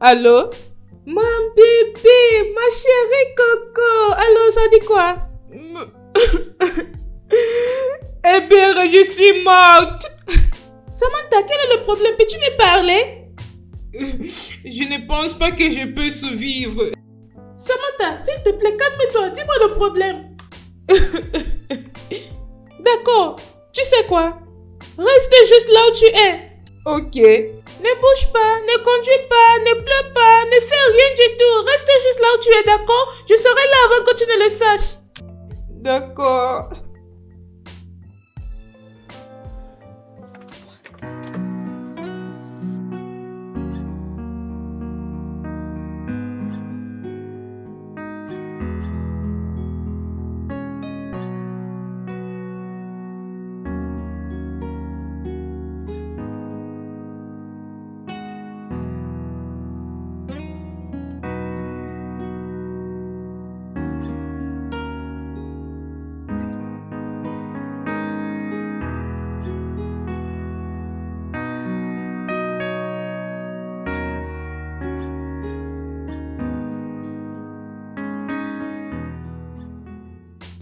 Allô? Mon bébé, ma chérie Coco. Allô, ça dit quoi? Eh bien, je suis morte. Samantha, quel est le problème? Peux-tu me parler? Je ne pense pas que je peux survivre. Samantha, s'il te plaît, calme-toi. Dis-moi le problème. D'accord. Tu sais quoi? Reste juste là où tu es. Ok. Ne bouge pas, ne conduis pas, ne pleure pas, ne fais rien du tout. Reste juste là où tu es, d'accord? Je serai là avant que tu ne le saches. D'accord.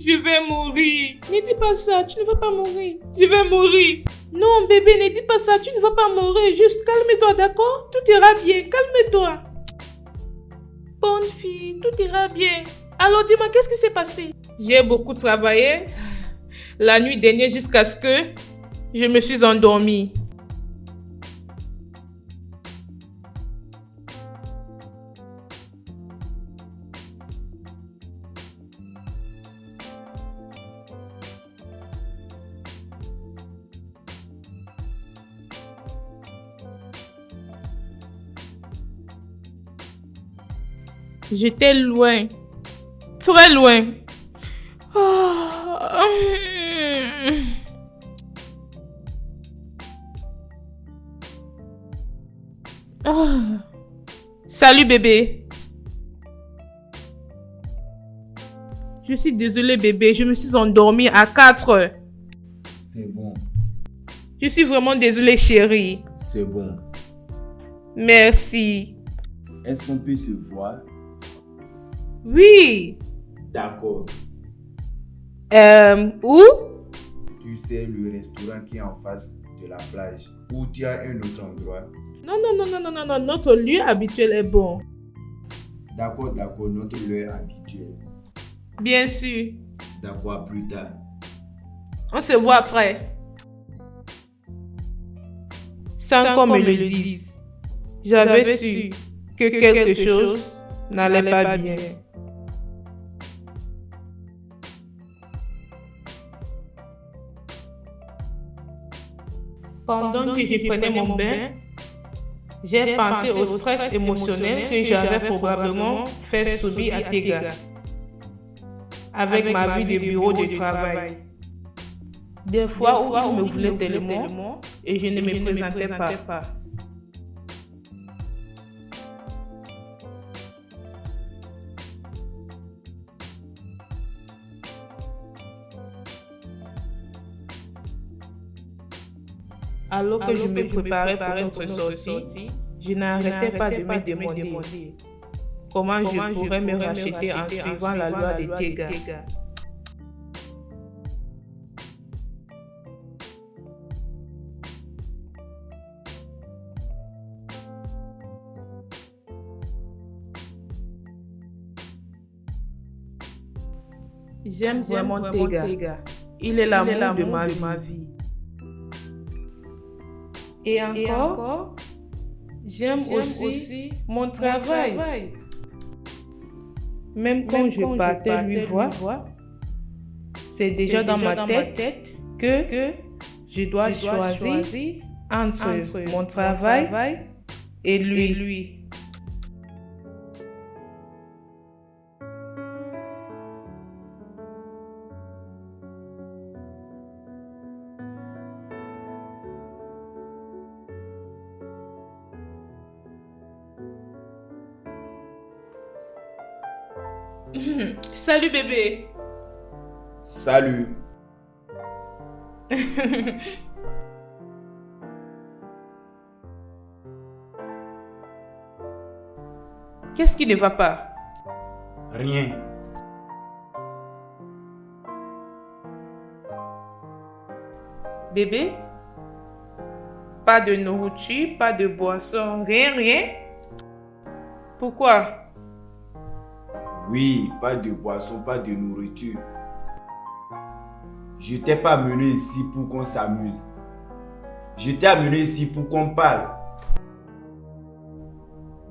Je vais mourir. Ne dis pas ça, tu ne vas pas mourir. Je vais mourir. Non, bébé, ne dis pas ça, tu ne vas pas mourir. Juste calme-toi, d'accord? Tout ira bien, calme-toi. Bonne fille, tout ira bien. Alors dis-moi, qu'est-ce qui s'est passé? J'ai beaucoup travaillé la nuit dernière jusqu'à ce que je me suis endormie. J'étais loin, très loin. Salut bébé. Je suis désolée bébé, je me suis endormie à 4 heures. C'est bon, Je suis vraiment désolée chérie. c'est bon. Merci. Est-ce qu'on peut se voir? Oui. D'accord. Où? Tu sais, le restaurant qui est en face de la plage. Ou tu as un autre endroit? Non, notre lieu habituel est bon. D'accord, notre lieu habituel. Bien sûr. D'accord, à plus tard. On se voit après. Sans qu'on me le dise, j'avais su que quelque chose n'allait pas bien. Pendant que je prenais mon bain, j'ai pensé au stress émotionnel que j'avais probablement fait subir à Tega avec ma vie de bureau de travail. Des fois où il me voulait tellement et je ne me présentais pas. Alors que je me préparais pour notre sortie, je n'arrêtais pas de me demander comment je pourrais me racheter en suivant la loi de Tega. J'aime vraiment Tega. Il est l'amour de ma vie. Et encore, j'aime aussi mon travail. Même quand je partais lui voir, c'est déjà dans ma tête que je dois choisir entre mon travail et lui. Salut bébé. Salut. Qu'est-ce qui ne va pas? Rien. Bébé? Pas de nourriture, pas de boisson, rien, rien? Pourquoi? Oui, pas de boisson, pas de nourriture. Je t'ai pas amené ici pour qu'on s'amuse. Je t'ai amené ici pour qu'on parle.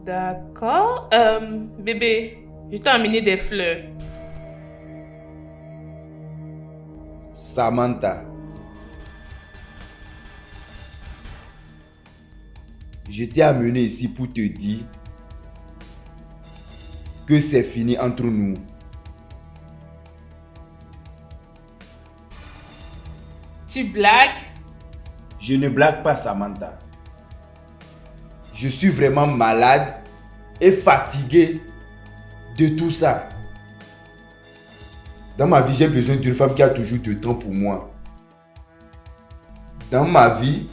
D'accord. Bébé, je t'ai amené des fleurs. Samantha. Je t'ai amené ici pour te dire que c'est fini entre nous. Tu blagues? Je ne blague pas, Samantha. Je suis vraiment malade et fatigué de tout ça. Dans ma vie, j'ai besoin d'une femme qui a toujours du temps pour moi. Dans ma vie,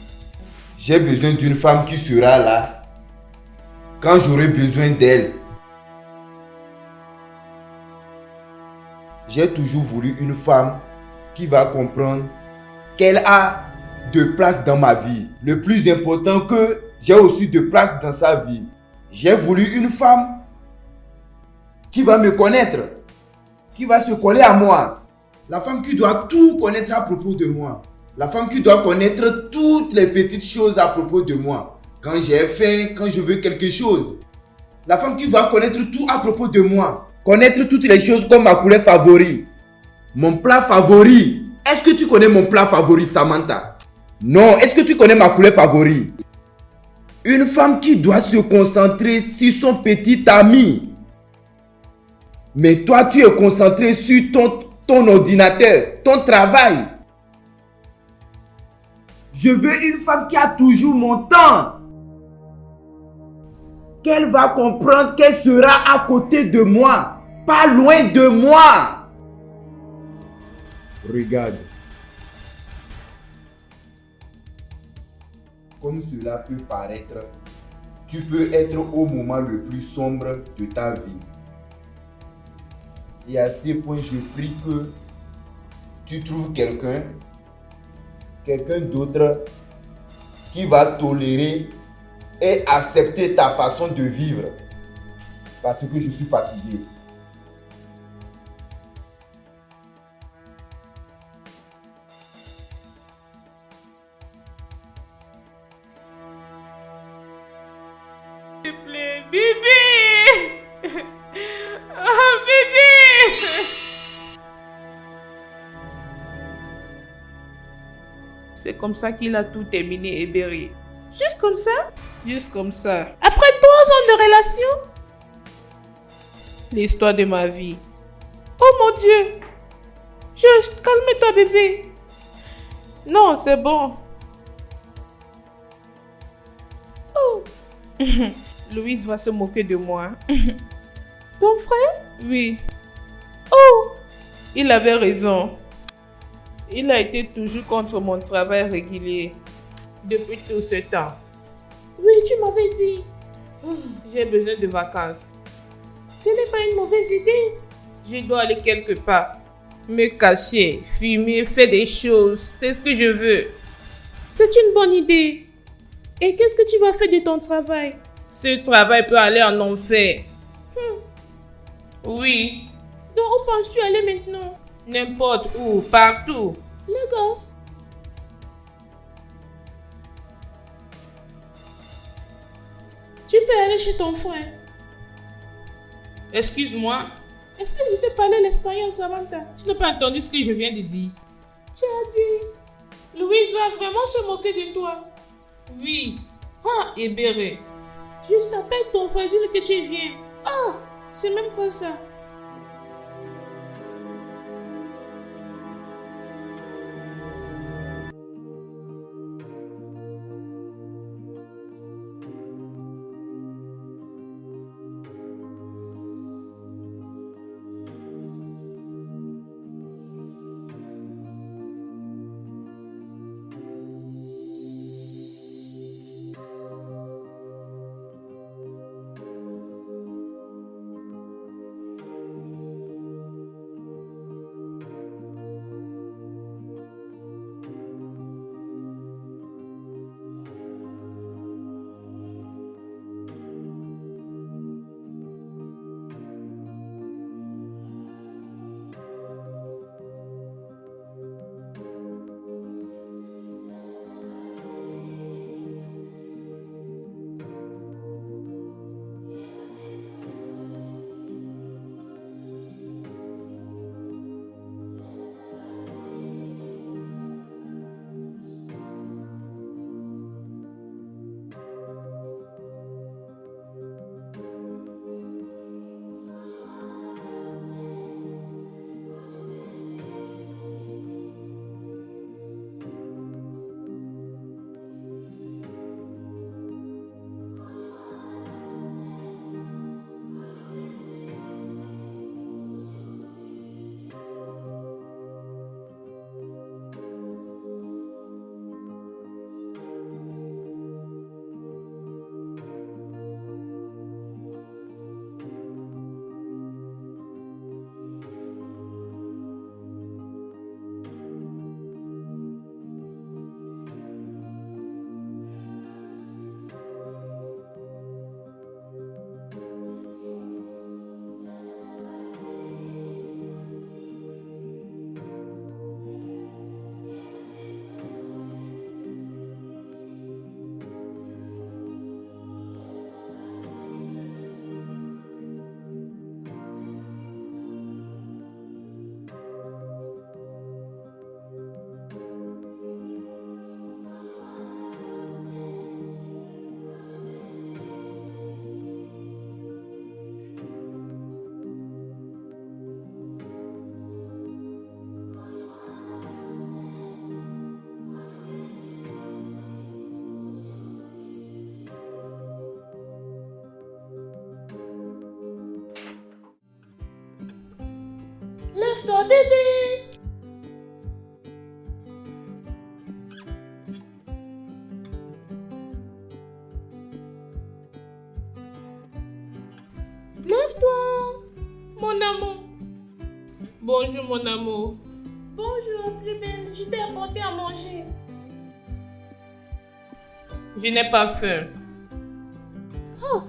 j'ai besoin d'une femme qui sera là quand j'aurai besoin d'elle. J'ai toujours voulu une femme qui va comprendre qu'elle a de place dans ma vie. Le plus important, que j'ai aussi de place dans sa vie. J'ai voulu une femme qui va me connaître, qui va se coller à moi. La femme qui doit tout connaître à propos de moi. La femme qui doit connaître toutes les petites choses à propos de moi. Quand j'ai faim, quand je veux quelque chose. La femme qui va connaître tout à propos de moi. Connaître toutes les choses comme ma couleur favorite. Mon plat favori. Est-ce que tu connais mon plat favori, Samantha? Non, est-ce que tu connais ma couleur favorite? Une femme qui doit se concentrer sur son petit ami. Mais toi, tu es concentré sur ton ordinateur, ton travail. Je veux une femme qui a toujours mon temps. Qu'elle va comprendre qu'elle sera à côté de moi, pas loin de moi. Regarde. Comme cela peut paraître, tu peux être au moment le plus sombre de ta vie. Et à ce point, je prie que tu trouves quelqu'un d'autre qui va tolérer et accepter ta façon de vivre. Parce que je suis fatigué. S'il te plaît, bébé! Oh, bébé! C'est comme ça qu'il a tout terminé, Eberi. Juste comme ça? Juste comme ça. Après 3 ans de relation? L'histoire de ma vie. Oh mon Dieu! Juste, calme-toi, bébé. Non, c'est bon. Oh! Louise va se moquer de moi. Ton frère? Oui. Oh! Il avait raison. Il a été toujours contre mon travail régulier. Depuis tout ce temps. Oui, tu m'avais dit. J'ai besoin de vacances. Ce n'est pas une mauvaise idée. Je dois aller quelque part. Me cacher, fumer, faire des choses. C'est ce que je veux. C'est une bonne idée. Et qu'est-ce que tu vas faire de ton travail? Ce travail peut aller en enfer. Oui. Donc où penses-tu aller maintenant? N'importe où, partout. Lagos. Tu peux aller chez ton frère. Excuse-moi. Est-ce que je t'ai parlé l'espagnol, Samantha? Tu n'as pas entendu ce que je viens de dire. Tu as dit... Louise va vraiment se moquer de toi. Oui. Ah, Ebere. Juste appelle ton frère, dis-le que tu viens. Ah, c'est même pas ça. Lève-toi, bébé. Lève-toi, mon amour. Bonjour, mon amour. Bonjour, plus belle. Je t'ai apporté à manger. Je n'ai pas faim. Oh,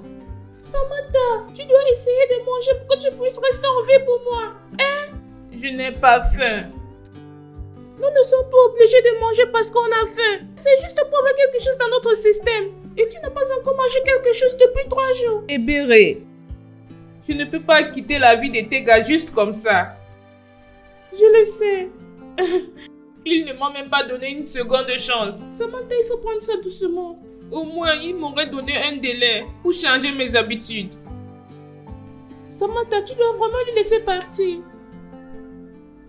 Samantha, tu dois essayer de manger pour que tu puisses rester en vie pour moi. Hein? Je n'ai pas faim. Nous ne sommes pas obligés de manger parce qu'on a faim. C'est juste pour avoir quelque chose dans notre système. Et tu n'as pas encore mangé quelque chose depuis 3 jours. Ebere, je ne peux pas quitter la vie de tes gars juste comme ça. Je le sais. Il ne m'a même pas donné une seconde chance. Samantha, il faut prendre ça doucement. Au moins, il m'aurait donné un délai pour changer mes habitudes. Samantha, tu dois vraiment lui laisser partir.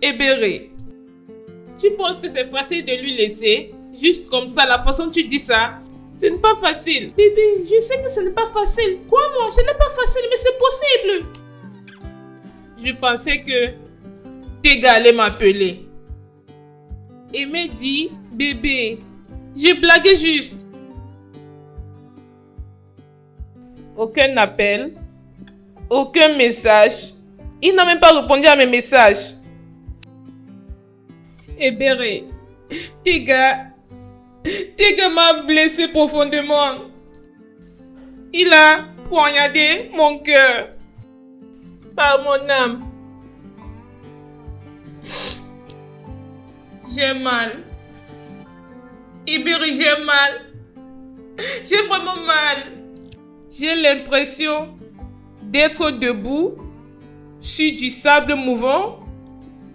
Ebere, tu penses que c'est facile de lui laisser? Juste comme ça, la façon dont tu dis ça, ce n'est pas facile. Bébé, je sais que ce n'est pas facile. Crois-moi, ce n'est pas facile, mais c'est possible. Je pensais que Tega allait m'appeler et me dit, bébé, je blaguais juste. Aucun appel, aucun message. Il n'a même pas répondu à mes messages. Ebere, Tega m'a blessé profondément. Il a poignardé mon cœur par mon âme. J'ai mal. Ebere, j'ai mal. J'ai vraiment mal. J'ai l'impression d'être debout sur du sable mouvant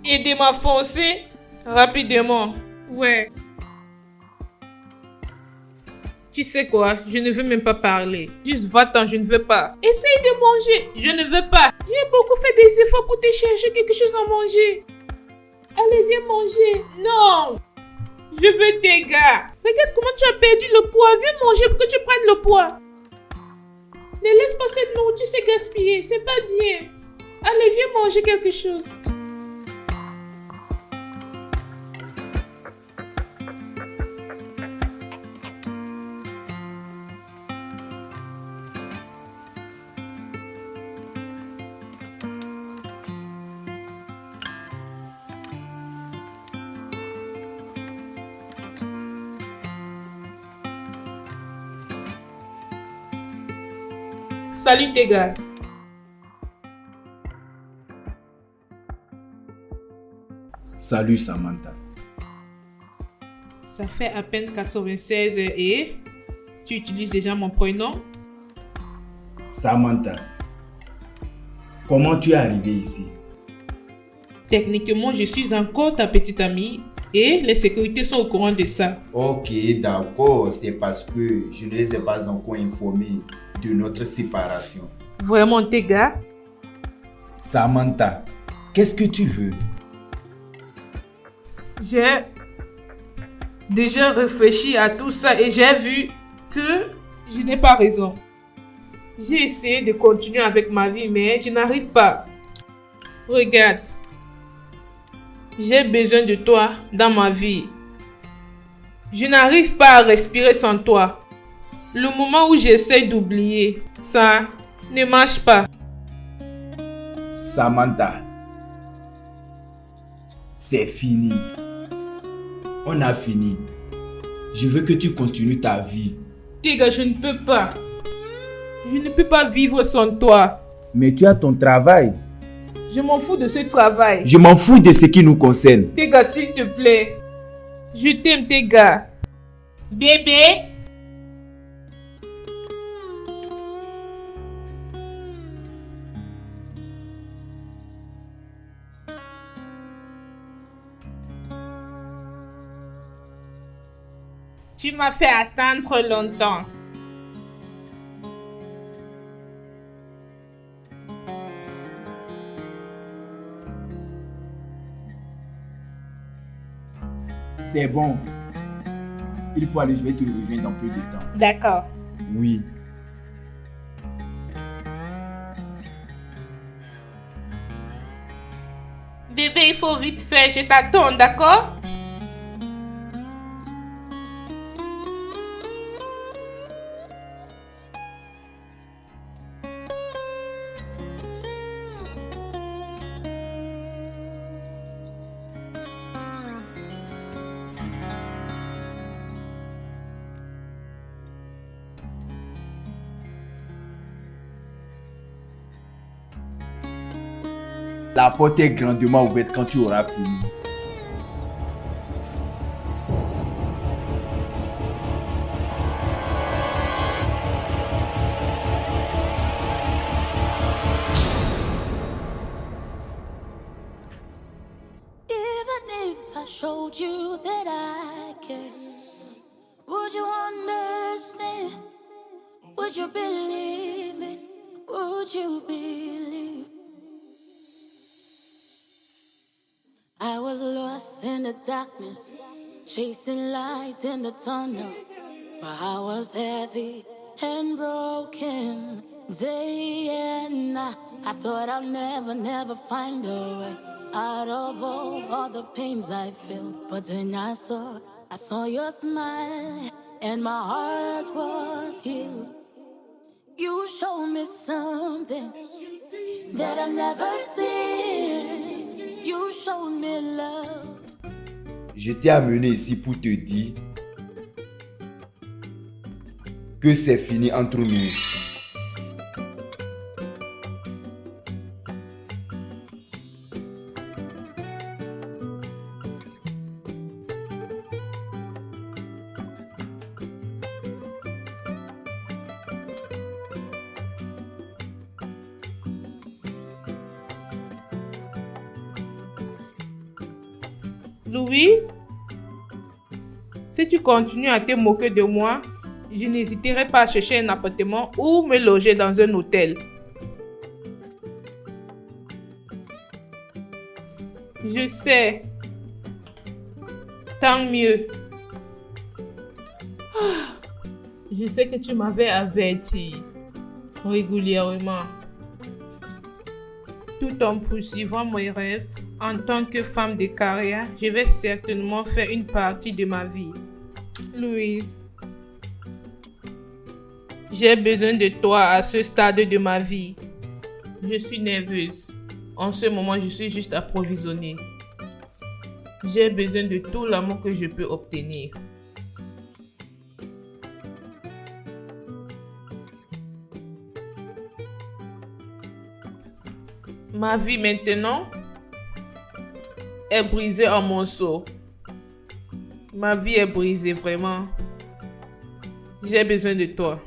et de m'enfoncer rapidement. Ouais. Tu sais quoi? Je ne veux même pas parler. Juste va-t'en, je ne veux pas. Essaye de manger. Je ne veux pas. J'ai beaucoup fait des efforts pour te chercher quelque chose à manger. Allez, viens manger. Non. Je veux tes gars. Regarde comment tu as perdu le poids. Viens manger pour que tu prennes le poids. Ne laisse pas cette nourriture se gaspiller. C'est pas bien. Allez, viens manger quelque chose. Salut tes gars. Salut Samantha. Ça fait à peine 96 et tu utilises déjà mon prénom? Samantha, comment tu es arrivée ici? Techniquement, je suis encore ta petite amie et les sécurités sont au courant de ça. Ok, d'accord. C'est parce que je ne les ai pas encore informés de notre séparation. Vraiment, tes gars? Samantha, qu'est-ce que tu veux? J'ai déjà réfléchi à tout ça et j'ai vu que je n'ai pas raison. J'ai essayé de continuer avec ma vie, mais je n'arrive pas. Regarde, j'ai besoin de toi dans ma vie. Je n'arrive pas à respirer sans toi. Le moment où j'essaie d'oublier, ça ne marche pas. Samantha, c'est fini. On a fini. Je veux que tu continues ta vie. Tega, je ne peux pas. Je ne peux pas vivre sans toi. Mais tu as ton travail. Je m'en fous de ce travail. Je m'en fous de ce qui nous concerne. Tega, s'il te plaît. Je t'aime, Tega. Bébé. Tu m'as fait attendre longtemps. C'est bon. Il faut aller, je vais te rejoindre dans peu de temps. D'accord. Oui. Bébé, il faut vite faire, je t'attends, d'accord? La porte est grandement ouverte quand tu auras fini. Even if I showed you that I care, would you understand? Would you believe it? Would you believe? I was lost in the darkness, chasing lights in the tunnel. My heart was heavy and broken day and night. I thought I'll never find a way out of all the pains I felt. But then I saw your smile, and my heart was healed. You showed me something that I've never seen. You showed me love. Je t'ai amené ici pour te dire que c'est fini entre nous. Louise, si tu continues à te moquer de moi, je n'hésiterai pas à chercher un appartement ou me loger dans un hôtel. Je sais. Tant mieux. Je sais que tu m'avais averti régulièrement. Tout en poursuivant mes rêves, en tant que femme de carrière, je vais certainement faire une partie de ma vie. Louise, j'ai besoin de toi à ce stade de ma vie. Je suis nerveuse. En ce moment, je suis juste approvisionnée. J'ai besoin de tout l'amour que je peux obtenir. Ma vie maintenant est brisée en morceaux. Ma vie est brisée, vraiment. J'ai besoin de toi.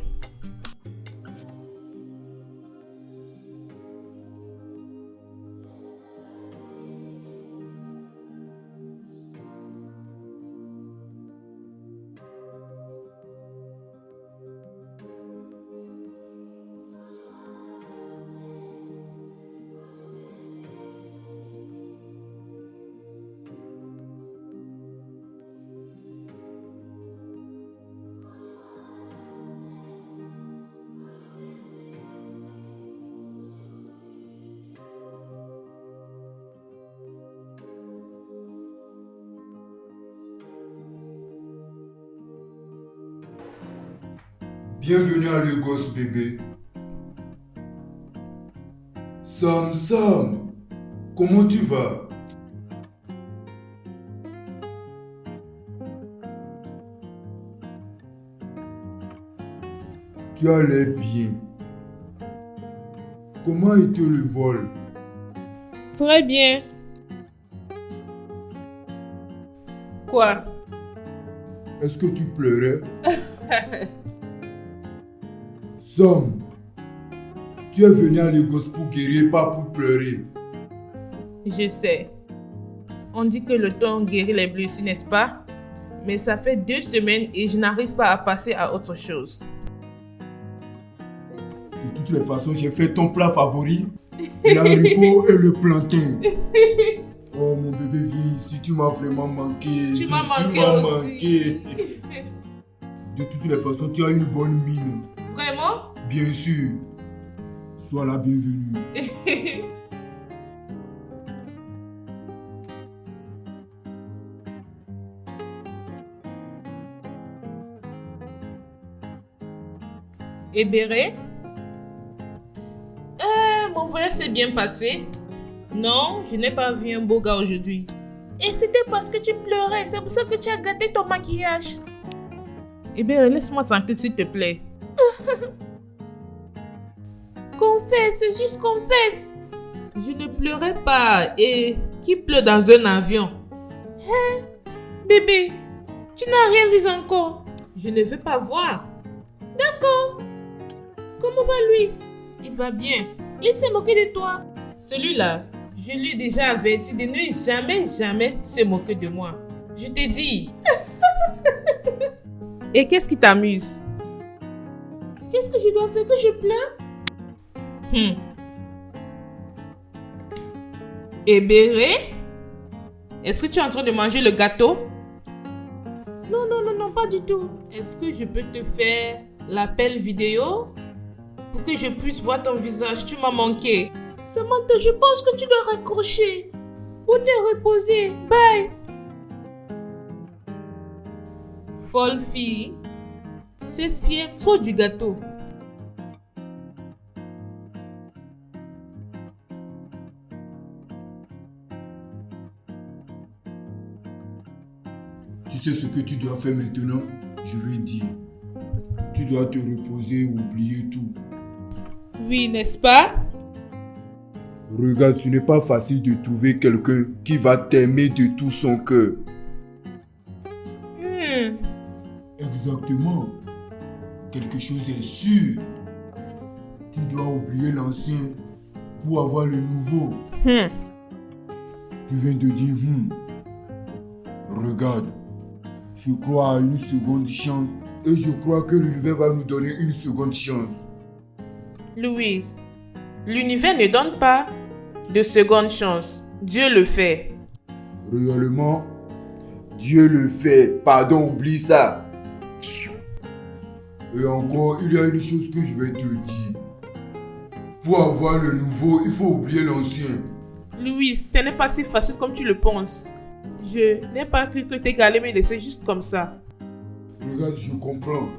Bienvenue à Lagos, bébé. Sam, comment tu vas? Tu as l'air bien. Comment était le vol? Très bien. Quoi? Est-ce que tu pleurais? Sam, tu es venu à Lagos pour guérir, pas pour pleurer. Je sais. On dit que le temps guérit les blessures, n'est-ce pas? Mais ça fait 2 semaines et je n'arrive pas à passer à autre chose. De toutes les façons, j'ai fait ton plat favori, l'haricot et le plantain. Oh mon bébé, viens ici, tu m'as vraiment manqué. Tu m'as manqué aussi. De toutes les façons, tu as une bonne mine. Vraiment? Bien sûr. Sois la bienvenue. Et Béré? Mon voyage s'est bien passé. Non, je n'ai pas vu un beau gars aujourd'hui. Et c'était parce que tu pleurais. C'est pour ça que tu as gâté ton maquillage. Eh bien, laisse-moi tranquille, s'il te plaît. Confesse, juste confesse. Je ne pleurais pas. Et qui pleure dans un avion? Hein? Bébé, tu n'as rien vu encore. Je ne veux pas voir. D'accord. Comment va Louise? Il va bien. Il s'est moqué de toi. Celui-là, je lui ai déjà averti de ne jamais se moquer de moi. Je t'ai dit. Et qu'est-ce qui t'amuse? Qu'est-ce que je dois faire, que je pleure? Et Béré? Est-ce que tu es en train de manger le gâteau? Non, pas du tout. Est-ce que je peux te faire l'appel vidéo pour que je puisse voir ton visage? Tu m'as manqué. Samantha, je pense que tu dois raccrocher. Pour te reposer. Bye. Folle fille. Cette fille aime trop du gâteau. Tu sais ce que tu dois faire maintenant? Je vais dire. Tu dois te reposer, oublier tout. Oui, n'est-ce pas? Regarde, ce n'est pas facile de trouver quelqu'un qui va t'aimer de tout son cœur. Exactement. Quelque chose est sûr. Tu dois oublier l'ancien pour avoir le nouveau. Tu viens de dire Regarde, je crois à une seconde chance et je crois que l'univers va nous donner une seconde chance. Louise, l'univers ne donne pas de seconde chance. Dieu le fait. Réellement, Dieu le fait. Pardon, oublie ça. Et encore, il y a une chose que je vais te dire. Pour avoir le nouveau, il faut oublier l'ancien. Louise, ce n'est pas si facile comme tu le penses. Je n'ai pas cru que tes galets me laissaient juste comme ça. Regarde, je comprends.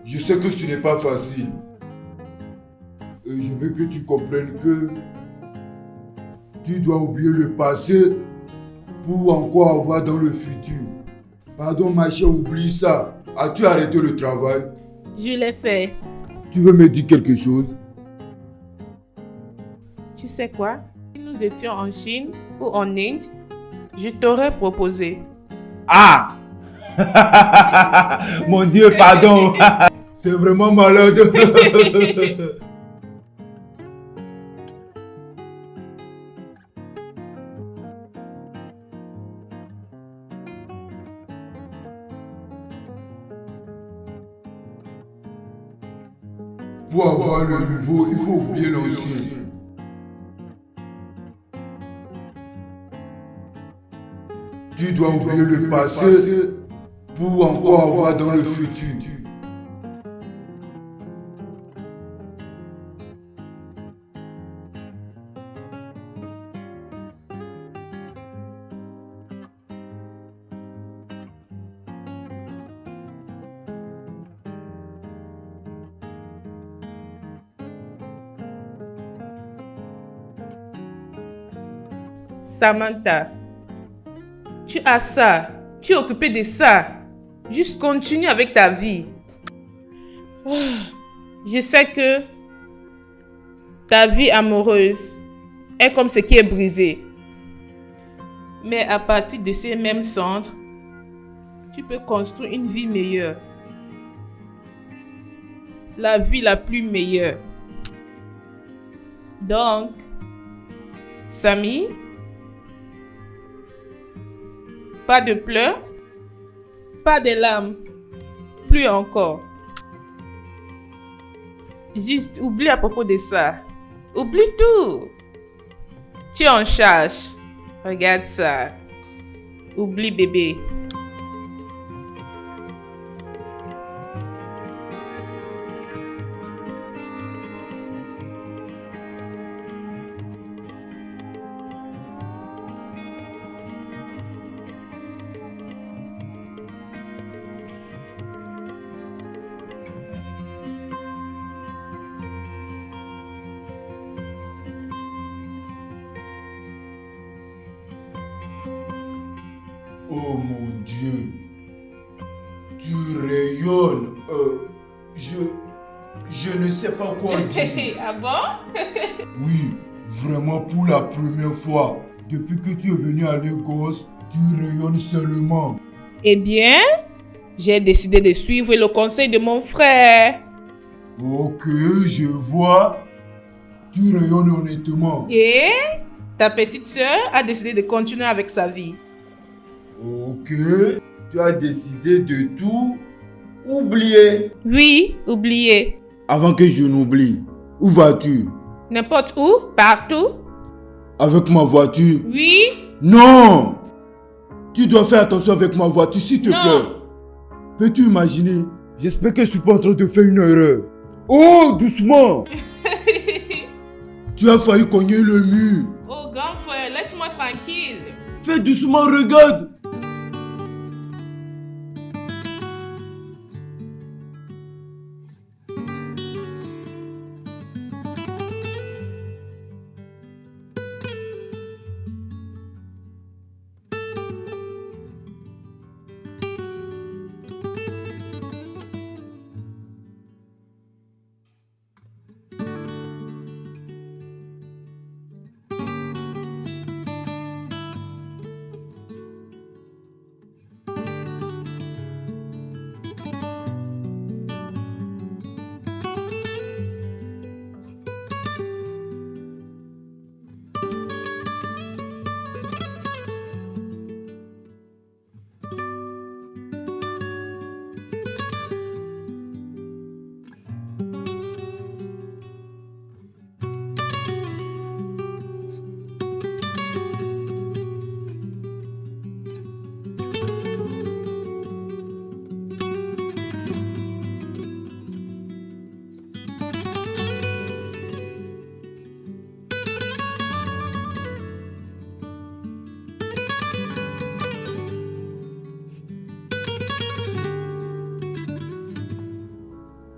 Je sais que ce n'est pas facile. Et je veux que tu comprennes que tu dois oublier le passé pour encore avoir dans le futur. Pardon, ma chère, oublie ça. As-tu arrêté le travail? Je l'ai fait. Tu veux me dire quelque chose? Tu sais quoi? Si nous étions en Chine ou en Inde, je t'aurais proposé. Ah! Mon Dieu, pardon! C'est vraiment malade! Pour avoir le nouveau, il faut oublier l'ancien. Tu dois oublier le passé pour encore avoir dans le futur. Samantha, tu as ça. Tu es occupée de ça. Juste continue avec ta vie. Je sais que ta vie amoureuse est comme ce qui est brisé. Mais à partir de ces mêmes cendres, tu peux construire une vie meilleure. La vie la plus meilleure. Donc, Samy, pas de pleurs, pas de larmes, plus encore. Juste oublie à propos de ça. Oublie tout. Tu es en charge. Regarde ça. Oublie bébé. Oh mon Dieu, tu rayonnes. Je ne sais pas quoi dire. Ah bon? Oui, vraiment pour la première fois. Depuis que tu es venu à Lagos, tu rayonnes seulement. Eh bien, j'ai décidé de suivre le conseil de mon frère. Ok, je vois. Tu rayonnes honnêtement. Et ta petite sœur a décidé de continuer avec sa vie. Ok, tu as décidé de tout oublier. Oui, oubliez. Avant que je n'oublie, où vas-tu? N'importe où, partout. Avec ma voiture? Oui. Non! Tu dois faire attention avec ma voiture, s'il te Non. plaît. Peux-tu imaginer? J'espère que je suis pas en train de faire une erreur. Oh, doucement! Tu as failli cogner le mur. Oh, grand frère, laisse-moi tranquille. Fais doucement, regarde.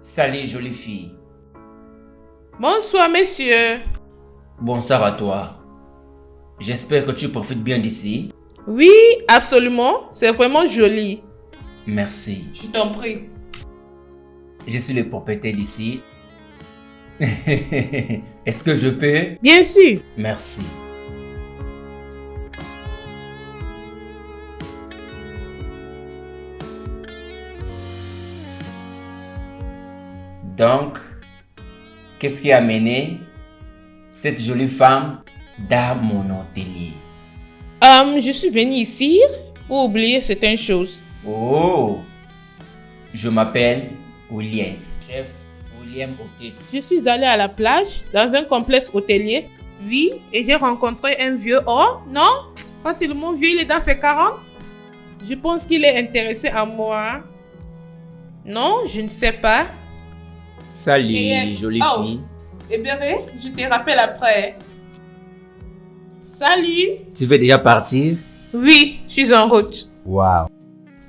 Salut, jolie fille. Bonsoir, monsieur. Bonsoir à toi. J'espère que tu profites bien d'ici. Oui, absolument. C'est vraiment joli. Merci. Je t'en prie. Je suis le propriétaire d'ici. Est-ce que je peux? Bien sûr. Merci. Donc, qu'est-ce qui a amené cette jolie femme dans mon atelier? Je suis venue ici pour oublier certaines choses. Oh, je m'appelle Williams. Chef William Otetu. Je suis allée à la plage dans un complexe hôtelier. Oui, et j'ai rencontré un vieux homme. Non, pas tellement vieux, il est dans ses 40. Je pense qu'il est intéressé à moi. Non, je ne sais pas. Salut, jolie fille. Eh bien, je te rappelle après. Salut. Tu veux déjà partir? Oui, je suis en route. Wow.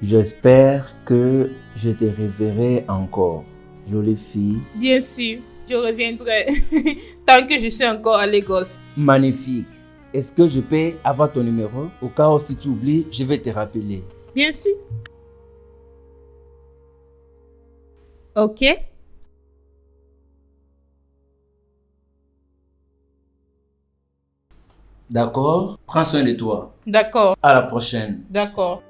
J'espère que je te reverrai encore, jolie fille. Bien sûr, je reviendrai tant que je suis encore à Lagos. Magnifique. Est-ce que je peux avoir ton numéro? Au cas où si tu oublies, je vais te rappeler. Bien sûr. Ok. D'accord? Prends soin de toi. D'accord, À la prochaine. d'accord.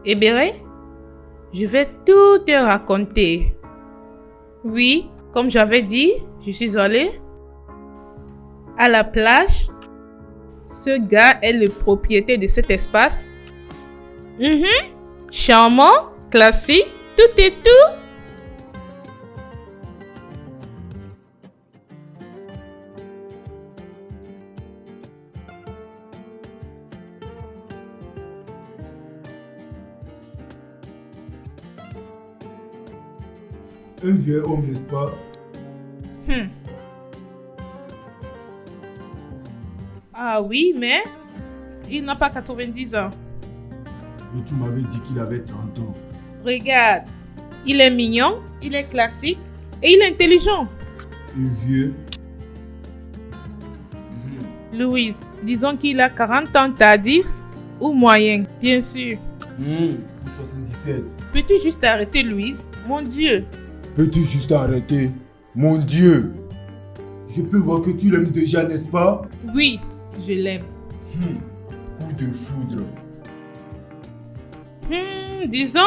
Eh bien, je vais tout te raconter. Oui, comme j'avais dit, je suis allée à la plage. Ce gars est le propriétaire de cet espace. Charmant, classique, tout et tout. Un vieil homme, n'est-ce pas? Ah oui, mais il n'a pas 90 ans. Et tu m'avais dit qu'il avait 30 ans. Regarde, il est mignon, il est classique et il est intelligent. Et vieux? Louise, disons qu'il a 40 ans tardif ou moyen, bien sûr. 77. Peux-tu juste arrêter, Louise? Mon Dieu. Peux-tu juste arrêter? Mon Dieu! Je peux voir que tu l'aimes déjà, n'est-ce pas? Oui, je l'aime. Coup de foudre. Disons,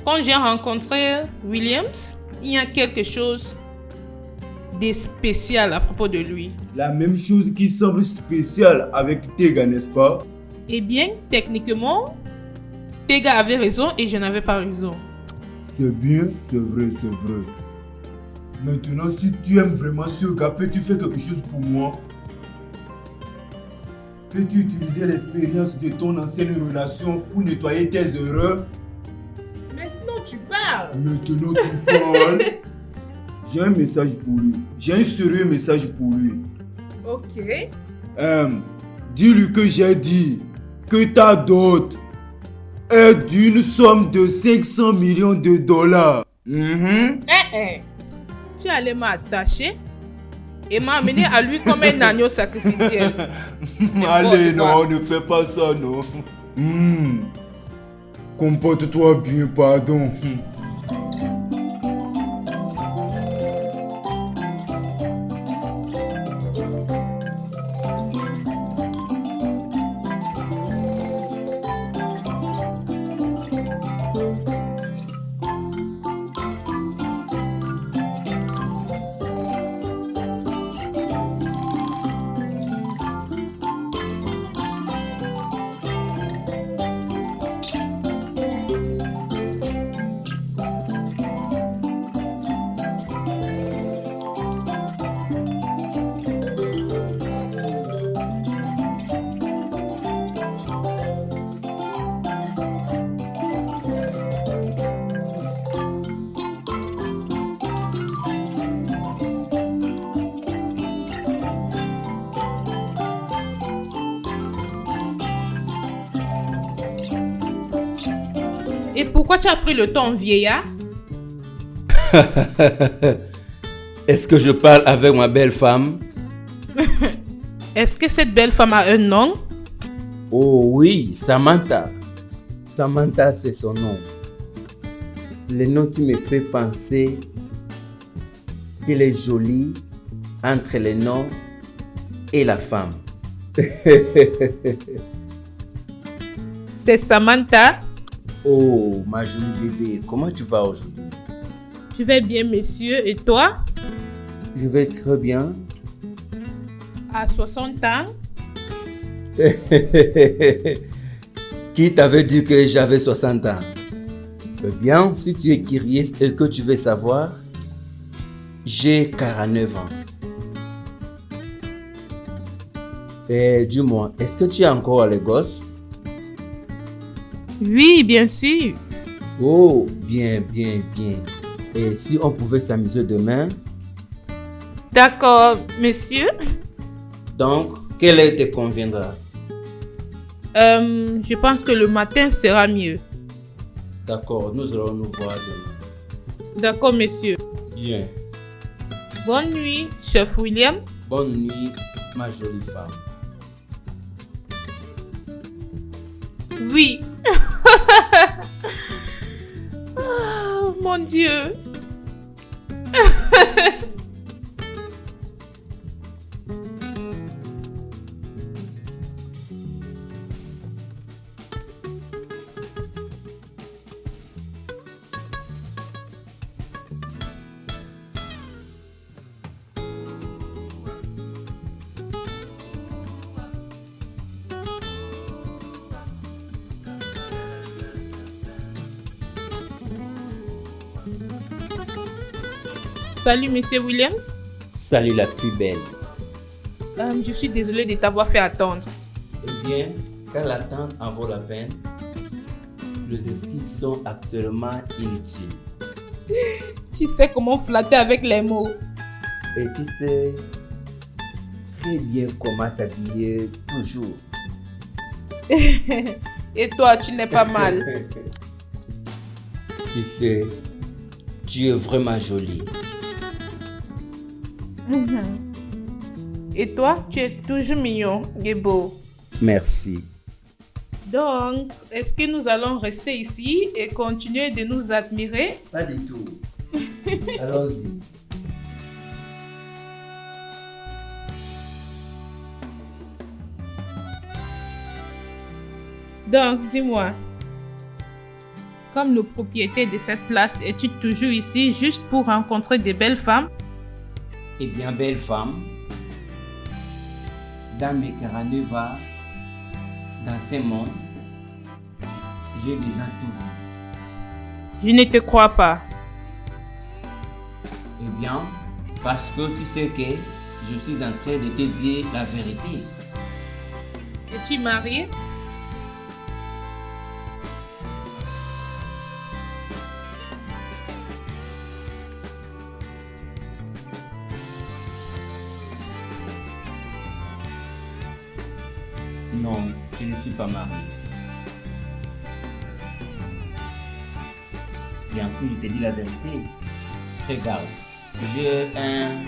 quand j'ai rencontré Williams, il y a quelque chose de spécial à propos de lui. La même chose qui semble spéciale avec Tega, n'est-ce pas? Eh bien, techniquement, Tega avait raison et je n'avais pas raison. C'est bien, c'est vrai, c'est vrai. Maintenant, si tu aimes vraiment ce gars, peux-tu faire quelque chose pour moi? Peux-tu utiliser l'expérience de ton ancienne relation pour nettoyer tes erreurs? Maintenant, tu parles. Maintenant, tu parles. J'ai un message pour lui. J'ai un sérieux message pour lui. Ok. Dis-lui que j'ai dit que ta dot est d'une somme de 500 millions de dollars. Tu allais m'attacher et m'amener à lui comme un agneau sacrificiel. Allez, non, ne fais pas ça, non. Comporte-toi bien, pardon. Et pourquoi tu as pris le ton vieillard? Est-ce que je parle avec ma belle femme? Est-ce que cette belle femme a un nom? Oh oui, Samantha. Samantha, c'est son nom. Le nom qui me fait penser qu'elle est jolie entre le nom et la femme. C'est Samantha. Oh, ma jolie bébé, comment tu vas aujourd'hui? Je vais bien, monsieur. Et toi? Je vais très bien. À 60 ans? Qui t'avait dit que j'avais 60 ans? Eh bien, si tu es curieux et que tu veux savoir, j'ai 49 ans. Et dis-moi, est-ce que tu es encore à Lagos? Oui, bien sûr. Oh, bien, bien, bien. Et si on pouvait s'amuser demain? D'accord, monsieur. Donc, quelle heure te conviendra? Je pense que le matin sera mieux. D'accord, nous allons nous voir demain. D'accord, monsieur. Bien. Bonne nuit, chef William. Bonne nuit, ma jolie femme. Oui. Oh, mon Dieu. Salut, monsieur Williams. Salut la plus belle. Je suis désolée de t'avoir fait attendre. Eh bien, quand l'attente en vaut la peine, les esquisses sont actuellement inutiles. Tu sais comment flatter avec les mots. Et tu sais très bien comment t'habiller toujours. Et toi, tu n'es pas mal. Tu sais, tu es vraiment jolie. Et toi, tu es toujours mignon et beau. Merci. Donc, est-ce que nous allons rester ici et continuer de nous admirer? Pas du tout. Allons-y. Donc, dis-moi, comme le propriétaire de cette place, es-tu toujours ici juste pour rencontrer des belles femmes? Eh bien, belle femme, dans mes 49 ans, dans ce monde, j'ai déjà tout vu. Je ne te crois pas. Eh bien, parce que tu sais que je suis en train de te dire la vérité. Es-tu marié? Non, je ne suis pas marié. Bien sûr, je te dis la vérité. Regarde, j'ai un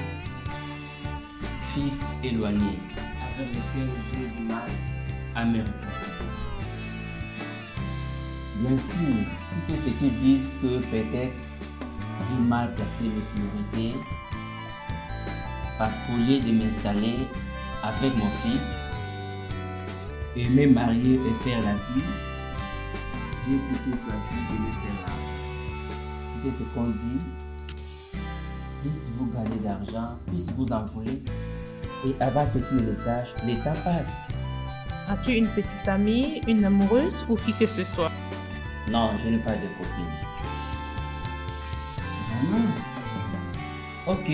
fils éloigné avec lequel j'ai du mal à me réconcilier. Bien sûr, tu sais ce qu'ils disent que peut-être j'ai mal placé mes priorités parce qu'au lieu de m'installer avec mon fils et me marier et faire la vie, j'ai plutôt choisi de le faire là. Tu sais ce qu'on dit? Plus vous gagnez d'argent, plus vous en voulez. Et avant que tu ne le saches, le temps passe. As-tu une petite amie, une amoureuse ou qui que ce soit? Non, je n'ai pas de copine. Vraiment? Ok,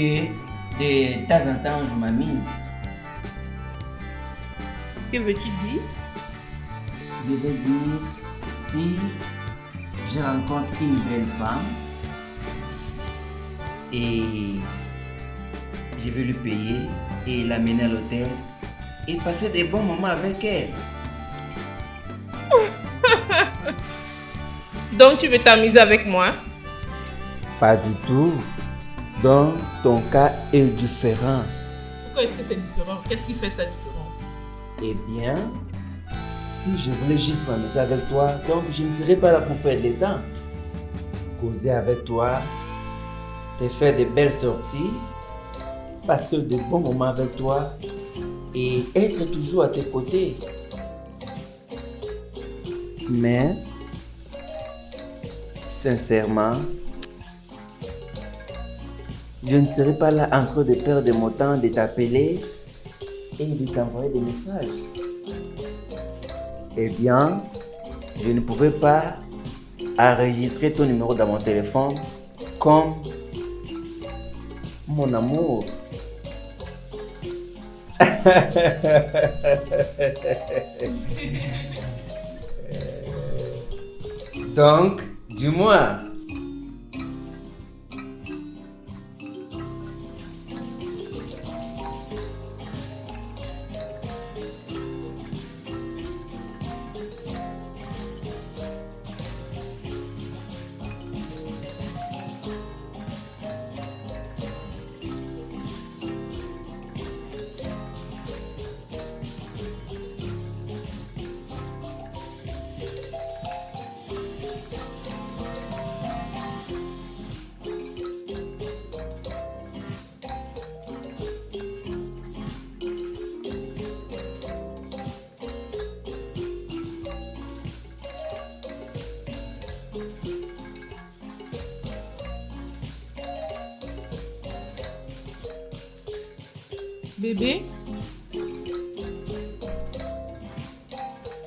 de temps en temps, je m'amuse. Que veux-tu dire? Je veux dire, si je rencontre une belle femme et je vais lui payer et l'amener à l'hôtel et passer des bons moments avec elle. Donc tu veux t'amuser avec moi? Pas du tout. Donc, ton cas est différent. Pourquoi est-ce que c'est différent? Qu'est-ce qui fait ça différent? Eh bien, si je voulais juste m'amuser avec toi, donc je ne serais pas là pour perdre le temps. Causer avec toi, te faire de belles sorties, passer de bons moments avec toi et être toujours à tes côtés. Mais, sincèrement, je ne serai pas là en train de perdre mon temps de t'appeler et de t'envoyer des messages. Eh bien, je ne pouvais pas enregistrer ton numéro dans mon téléphone comme mon amour. Donc, dis-moi. Bébé,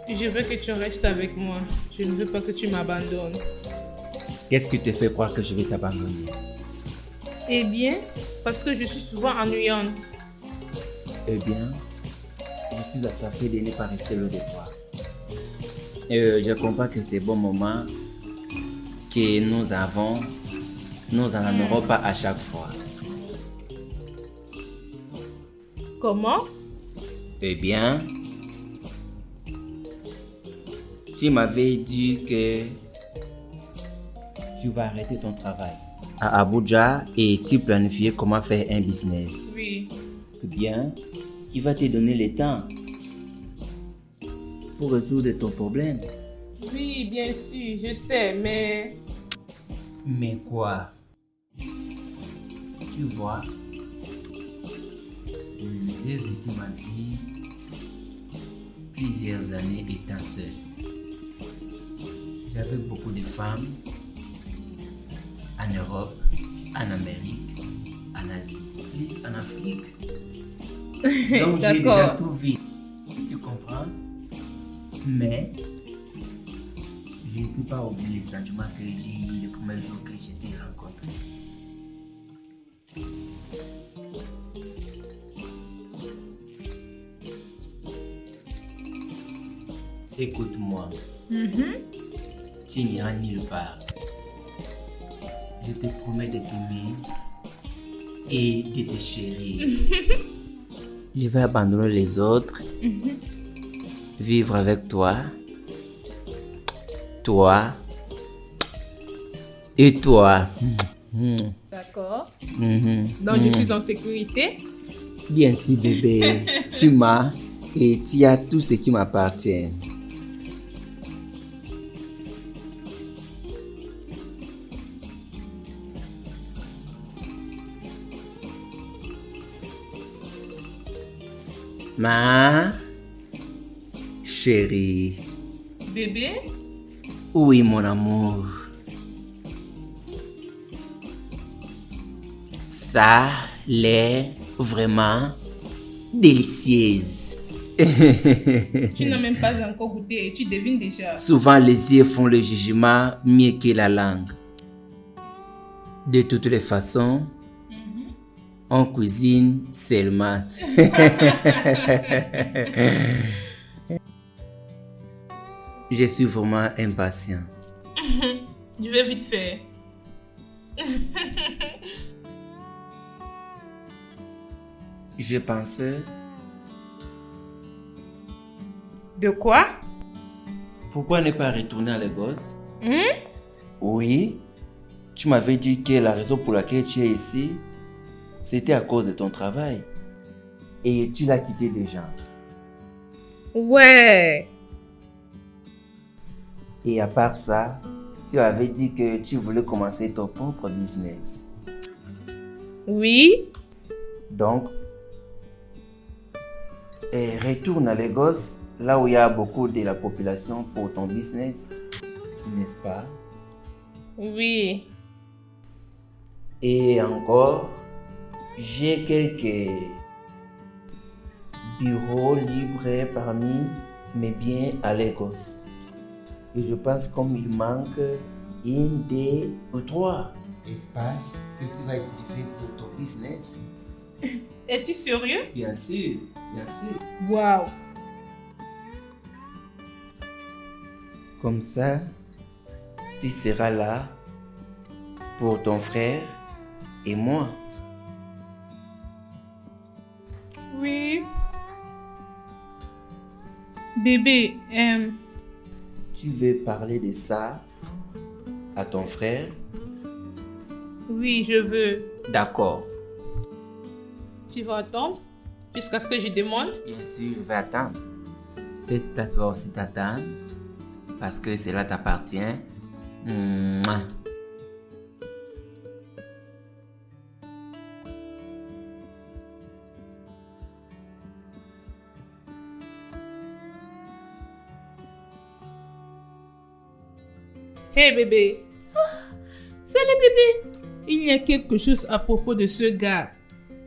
je veux que tu restes avec moi. Je ne veux pas que tu m'abandonnes. Qu'est-ce qui te fait croire que je vais t'abandonner? Eh bien, parce que je suis souvent ennuyante. Eh bien, je suis assoiffé de ne pas rester loin de toi. Je comprends que ces bons moments que nous avons, nous n'en aurons pas à chaque fois. Comment? Eh bien, tu m'avais dit que tu vas arrêter ton travail à Abuja et tu planifiais comment faire un business. Oui. Bien, il va te donner le temps pour résoudre ton problème. Oui, bien sûr, je sais, mais... Mais quoi? Tu vois, j'ai vécu ma vie plusieurs années étant seul. J'avais beaucoup de femmes en Europe, en Amérique, en Asie, plus en Afrique. Donc j'ai déjà tout vu. Tu comprends? Mais je ne peux pas oublier les sentiments que j'ai eu le premier jour que je t'ai rencontré. Écoute-moi. Tu n'iras nulle part. Je te promets de t'aimer et de te chérir. Je vais abandonner les autres, vivre avec toi, toi et toi. D'accord. Donc, je suis en sécurité. Bien sûr, bébé. Tu m'as et tu as tout ce qui m'appartient. Ma chérie. Bébé? Oui, mon amour. Ça l'est vraiment délicieuse. Tu n'as même pas encore goûté et tu devines déjà. Souvent, les yeux font le jugement mieux que la langue. De toutes les façons, on cuisine seulement. Je suis vraiment impatient. Je vais vite faire. Je pensais, De quoi? pourquoi ne pas retourner à Lagos? Oui, tu m'avais dit que la raison pour laquelle tu es ici, c'était à cause de ton travail. Et tu l'as quitté déjà. Ouais. Et à part ça, tu avais dit que tu voulais commencer ton propre business. Oui. Donc, retourne à Lagos, là où il y a beaucoup de la population pour ton business. N'est-ce pas? Oui. Et encore, j'ai quelques bureaux libres parmi mes biens à Lagos. Et je pense qu'il manque une, deux ou trois espaces que tu vas utiliser pour ton business. Es-tu sérieux? Bien sûr, bien sûr. Waouh. Comme ça, tu seras là pour ton frère et moi. Oui. Bébé, Tu veux parler de ça à ton frère? oui, je veux. D'accord. Tu vas attendre jusqu'à ce que je demande? Bien sûr, je vais attendre. Cette tasse va aussi t'attendre parce que cela t'appartient. Mouah. Hé bébé. Salut bébé. Il y a quelque chose à propos de ce gars.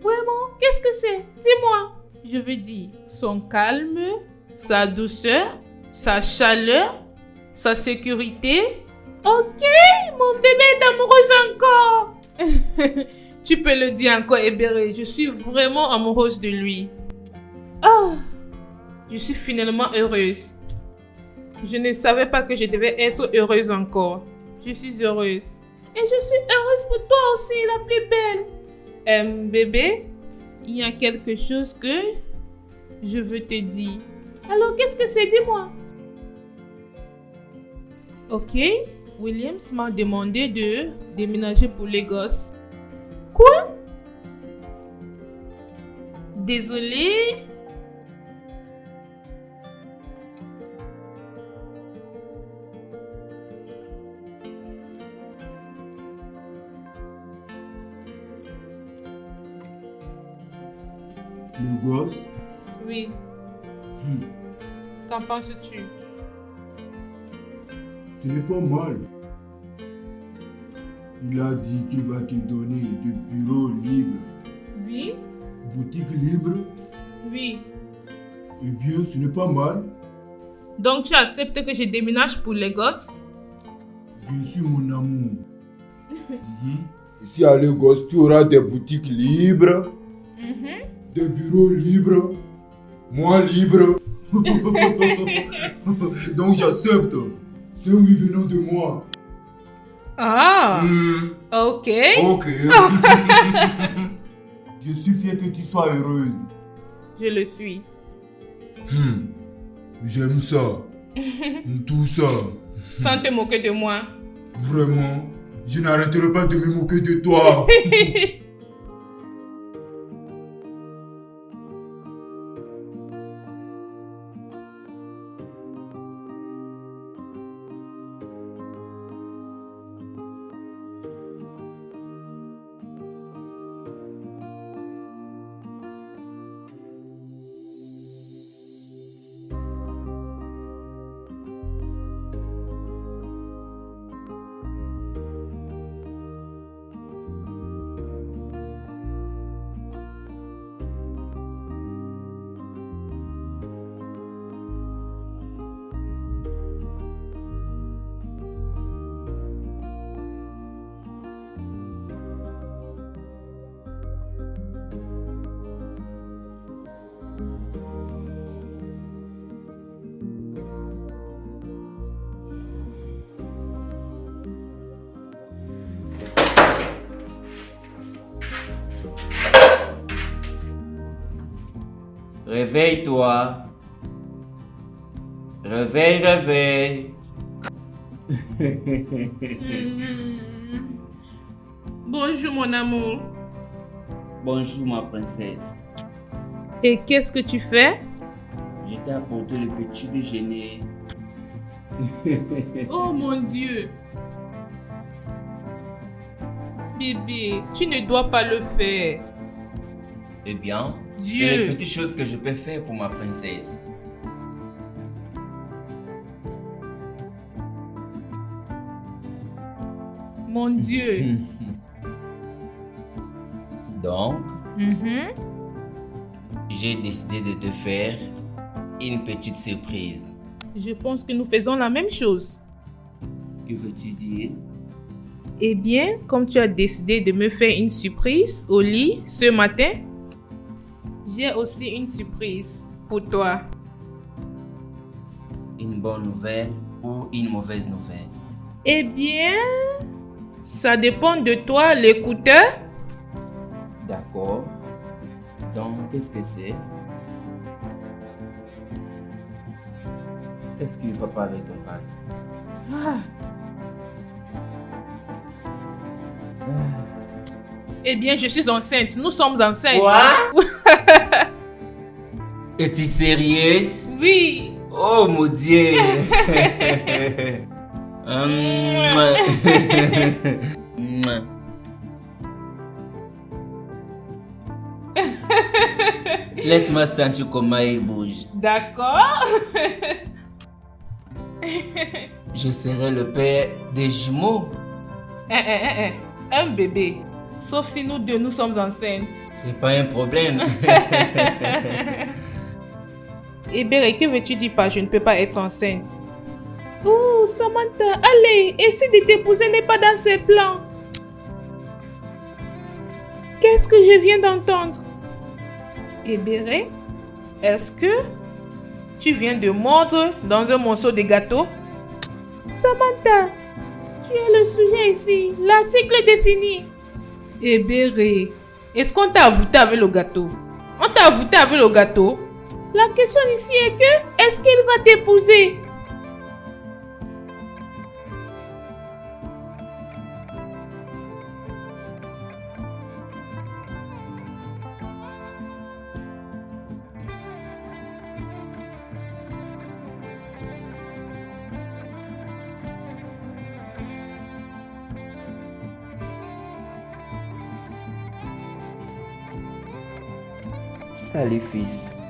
Vraiment? Qu'est-ce que c'est? Dis-moi. Je veux dire, son calme, sa douceur, sa chaleur, sa sécurité. Ok, mon bébé est amoureuse encore. Tu peux le dire encore, Ebere. Je suis vraiment amoureuse de lui. Oh, je suis finalement heureuse. Je ne savais pas que je devais être heureuse encore. Je suis heureuse. Et je suis heureuse pour toi aussi, la plus belle. Bébé, il y a quelque chose que je veux te dire. Alors, qu'est-ce que c'est? Dis-moi. Ok, Williams m'a demandé de déménager pour Lagos. Quoi? Désolée. Le gosse? Oui. Qu'en penses-tu? Ce n'est pas mal. Il a dit qu'il va te donner de bureaux libres. Oui. Boutique libre? Oui. Eh bien, ce n'est pas mal. Donc tu acceptes que je déménage pour Lagos? Bien sûr, mon amour. Ici à Lagos, tu auras des boutiques libres, des bureaux libres, moi libre. Donc j'accepte. C'est un oui venant de moi. Ah, ok. Ok. Je suis fier que tu sois heureuse. Je le suis. J'aime ça. Tout ça. Sans te moquer de moi. Vraiment, je n'arrêterai pas de me moquer de toi. Réveille-toi. Réveille. Bonjour mon amour. Bonjour ma princesse. Et qu'est-ce que tu fais? Je t'ai apporté le petit déjeuner. Oh mon Dieu. Bébé, tu ne dois pas le faire. Eh bien, Dieu. c'est les petites choses que je peux faire pour ma princesse. Mon Dieu. Donc, j'ai décidé de te faire une petite surprise. Je pense que nous faisons la même chose. Que veux-tu dire? Eh bien, comme tu as décidé de me faire une surprise au lit ce matin, j'ai aussi une surprise pour toi. Une bonne nouvelle ou une mauvaise nouvelle? Eh bien, ça dépend de toi, l'écouteur. D'accord. Donc, qu'est-ce que c'est? Qu'est-ce qui ne va pas avec ton ventre? Eh bien, je suis enceinte. Nous sommes enceintes. Quoi? Es-tu sérieuse? Oui. Oh mon Dieu! Laisse-moi sentir comment il bouge. D'accord. Je serai le père des jumeaux. Un bébé. Sauf si nous deux, nous sommes enceintes. C'est pas un problème. Eh bien, que veux-tu dire par je ne peux pas être enceinte? Oh, Samantha, allez, essaie de t'épouser n'est pas dans ses plans. Qu'est-ce que je viens d'entendre? Eh bien, est-ce que tu viens de mordre dans un morceau de gâteau? Samantha, tu es le sujet ici. L'article est défini. Eh bien, est-ce qu'on t'a avoué avec le gâteau? On t'a avoué avec le gâteau? La question ici est que, est-ce qu'il va t'épouser? Salut fils.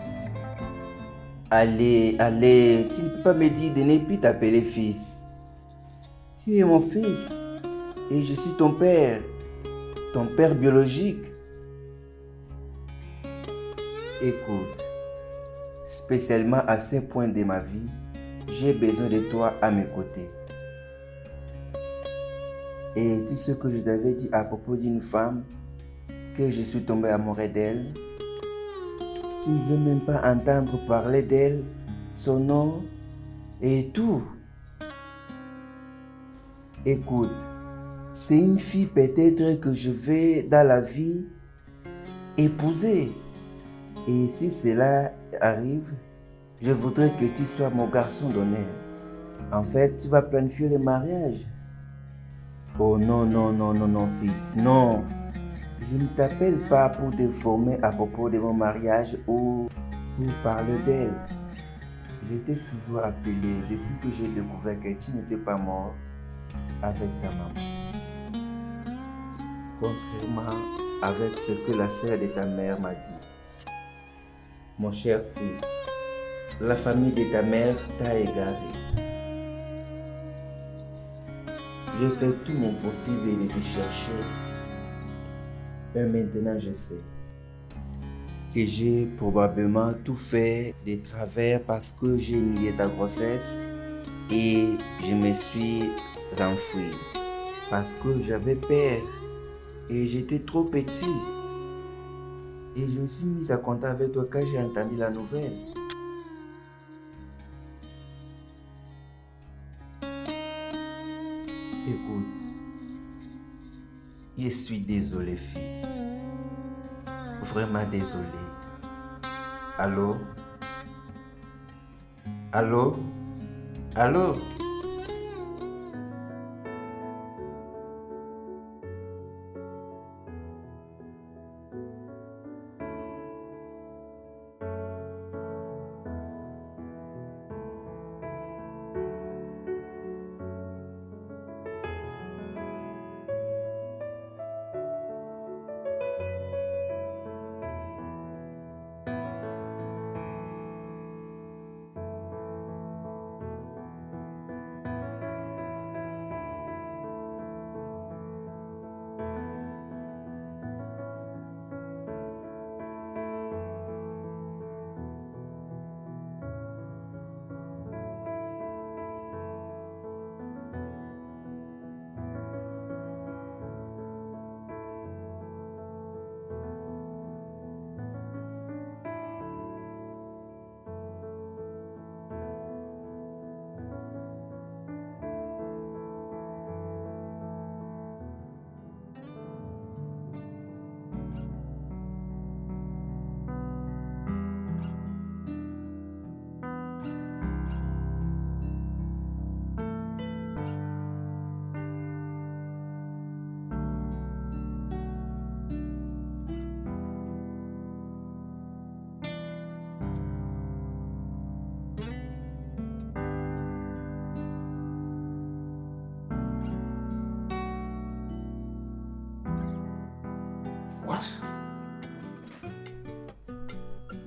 Allez, allez, tu ne peux pas me dire de ne plus t'appeler fils. Tu es mon fils et je suis ton père biologique. Écoute, spécialement à ce point de ma vie, j'ai besoin de toi à mes côtés. Et tu sais que je t'avais dit à propos d'une femme que je suis tombé amoureux d'elle. Tu ne veux même pas entendre parler d'elle, son nom et tout. Écoute, c'est une fille peut-être que je vais dans la vie épouser. Et si cela arrive, je voudrais que tu sois mon garçon d'honneur. En fait, tu vas planifier le mariage. Oh non, non, non, non, non, fils, non. Je ne t'appelle pas pour te former à propos de mon mariage ou pour parler d'elle. Je t'ai toujours appelé depuis que j'ai découvert que tu n'étais pas mort avec ta maman. Contrairement avec ce que la sœur de ta mère m'a dit. Mon cher fils, la famille de ta mère t'a égaré. J'ai fait tout mon possible de te chercher. Et maintenant je sais que j'ai probablement tout fait de travers parce que j'ai nié ta grossesse et je me suis enfui parce que j'avais peur et j'étais trop petit. Et je me suis mis à compter avec toi quand j'ai entendu la nouvelle. Écoute, je suis désolé, fils. Vraiment désolé. Allô? Allô? Allô?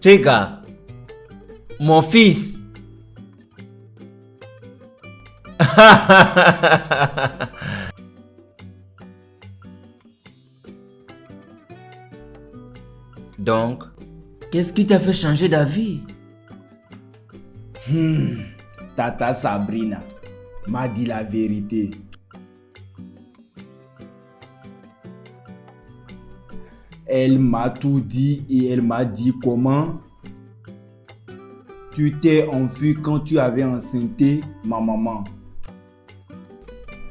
Tega, mon fils. Donc, qu'est-ce qui t'a fait changer d'avis? Tata Sabrina m'a dit la vérité. Elle m'a tout dit et elle m'a dit comment tu t'es enfui quand tu avais enceinté ma maman.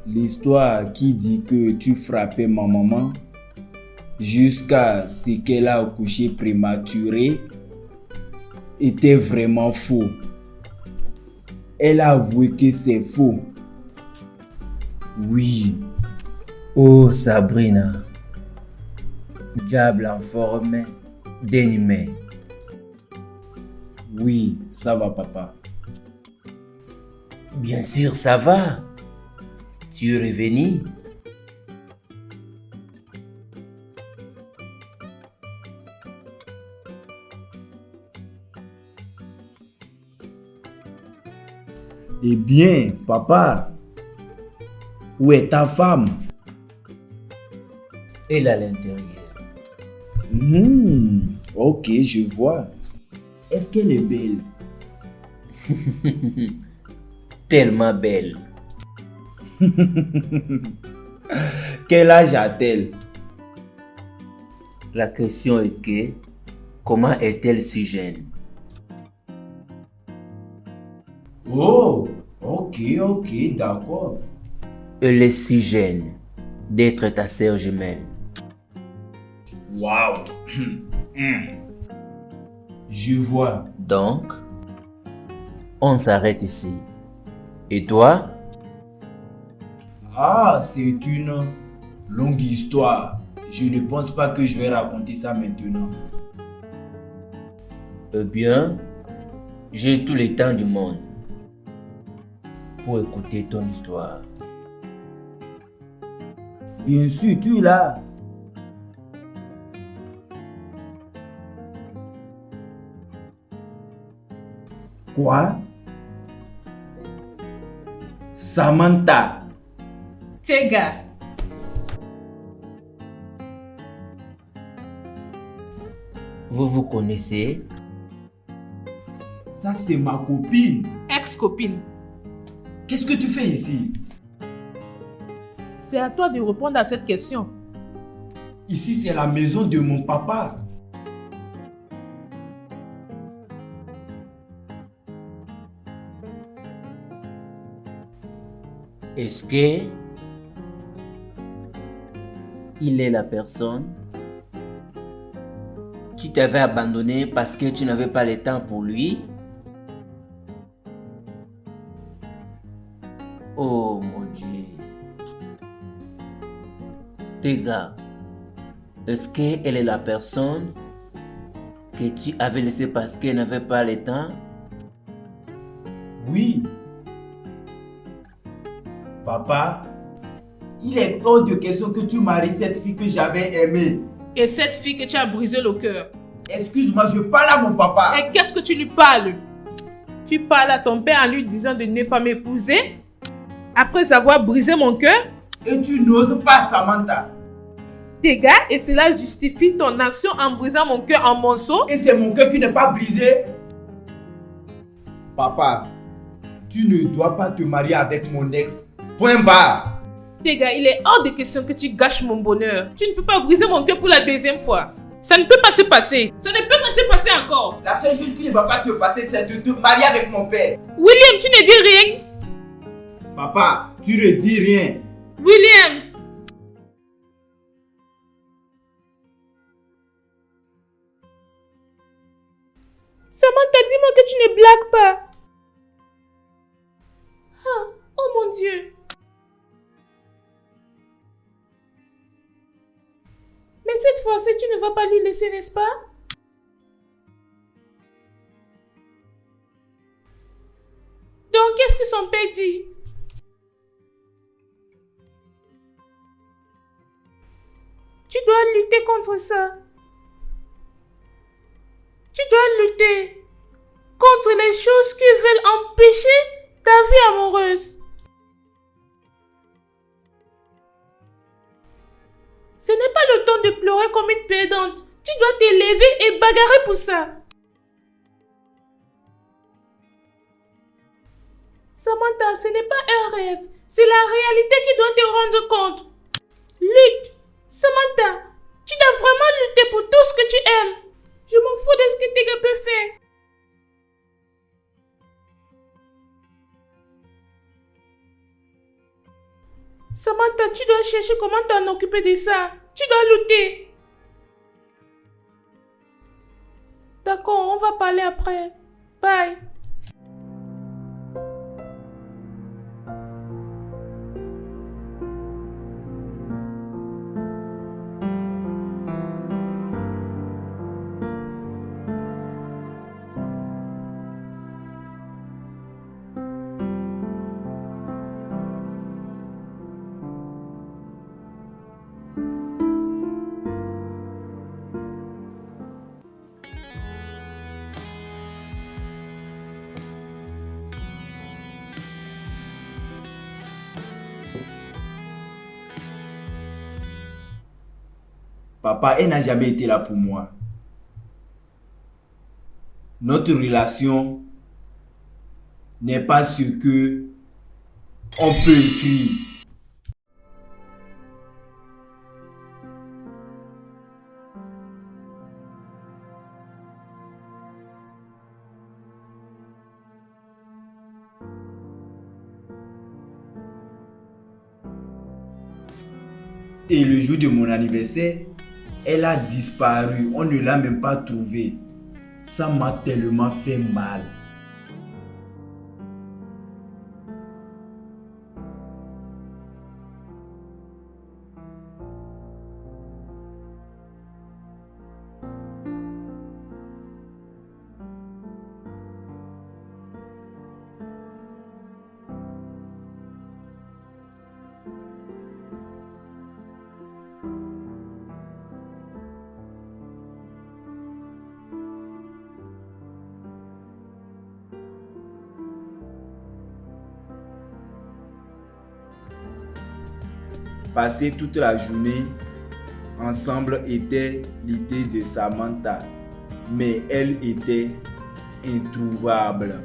L'histoire qui dit que tu frappais ma maman jusqu'à ce qu'elle a accouché prématuré était vraiment faux. Elle a avoué que c'est faux. Oui. Oh Sabrina, diable en forme d'humain. Oui, ça va papa. Bien sûr, ça va. Tu es revenu. Eh bien, papa, où est ta femme? Elle est à l'intérieur. Ok, je vois. Est-ce qu'elle est belle? Tellement belle. Quel âge a-t-elle? La question est que, comment est-elle si jeune? Oh, ok, d'accord. Elle est si jeune d'être ta sœur jumelle. Waouh. Je vois. Donc, on s'arrête ici. Et toi? Ah, c'est une longue histoire. Je ne pense pas que je vais raconter ça maintenant. Eh bien, j'ai tout le temps du monde pour écouter ton histoire. Bien sûr, tu es là. Quoi? Samantha. Tega. Vous vous connaissez? Ça, c'est ma copine. Ex-copine. Qu'est-ce que tu fais ici? C'est à toi de répondre à cette question. Ici, c'est la maison de mon papa. Est-ce que il est la personne qui t'avait abandonné parce que tu n'avais pas le temps pour lui? Oh mon Dieu. Tes gars, est-ce qu'elle est la personne que tu avais laissée parce qu'elle n'avait pas le temps? Oui. Papa, il est hors de question que tu maries cette fille que j'avais aimée. Et cette fille que tu as brisé le cœur. Excuse-moi, je parle à mon papa. Et qu'est-ce que tu lui parles? Tu parles à ton père en lui disant de ne pas m'épouser après avoir brisé mon cœur? Et tu n'oses pas, Samantha. Tes gars, et cela justifie ton action en brisant mon cœur en morceaux? Et c'est mon cœur qui n'est pas brisé. Papa, tu ne dois pas te marier avec mon ex. Point barre. Tes gars, il est hors de question que tu gâches mon bonheur. Tu ne peux pas briser mon cœur pour la deuxième fois. Ça ne peut pas se passer. Ça ne peut pas se passer encore. La seule chose qui ne va pas se passer, c'est de te marier avec mon père. William, tu ne dis rien. Papa, tu ne dis rien. William. Samantha, dis-moi que tu ne blagues pas. Ah, oh mon Dieu. Mais cette fois-ci, tu ne vas pas lui laisser, n'est-ce pas? Donc, qu'est-ce que son père dit? Tu dois lutter contre ça. Tu dois lutter contre les choses qui veulent empêcher ta vie amoureuse. Ce n'est pas le temps de pleurer comme une perdante. Tu dois t'élever et bagarrer pour ça. Samantha, ce n'est pas un rêve. C'est la réalité qui doit te rendre compte. Lutte. Samantha, tu dois vraiment lutter pour tout ce que tu aimes. Je m'en fous de ce que tes gars peuvent faire. Samantha, tu dois chercher comment t'en occuper de ça. Tu dois lutter. D'accord, on va parler après. Bye. Papa, elle n'a jamais été là pour moi. Notre relation n'est pas ce que on peut écrire. Et le jour de mon anniversaire, elle a disparu. On ne l'a même pas trouvée. Ça m'a tellement fait mal. Passer toute la journée ensemble était l'idée de Samantha, mais elle était introuvable.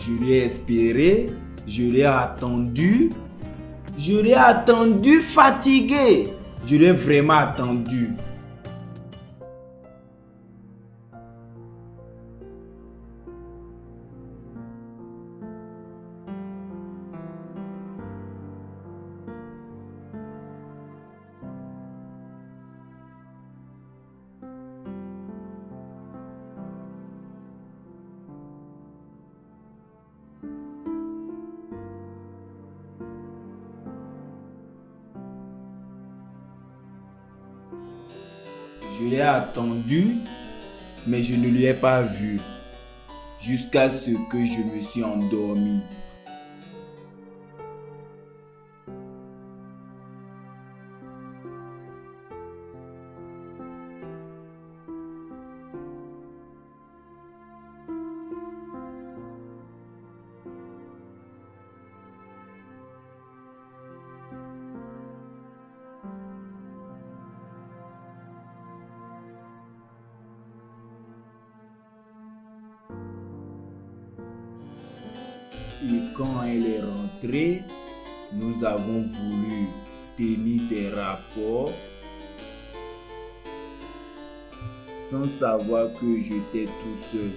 Je l'ai espéré, je l'ai attendu fatigué. Je l'ai vraiment attendu. Je l'ai attendu, mais je ne l'ai pas vu, jusqu'à ce que je me suis endormi. Et quand elle est rentrée, nous avons voulu tenir des rapports sans savoir que j'étais tout seul.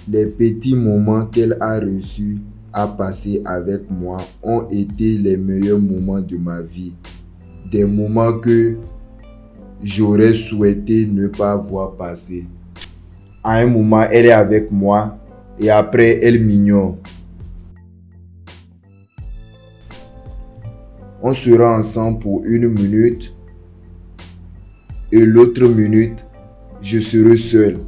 Les petits moments qu'elle a reçus à passer avec moi ont été les meilleurs moments de ma vie. Des moments que j'aurais souhaité ne pas voir passer. À un moment, elle est avec moi et après, elle m'ignore. On sera ensemble pour 1 minute et l'autre minute, je serai seul.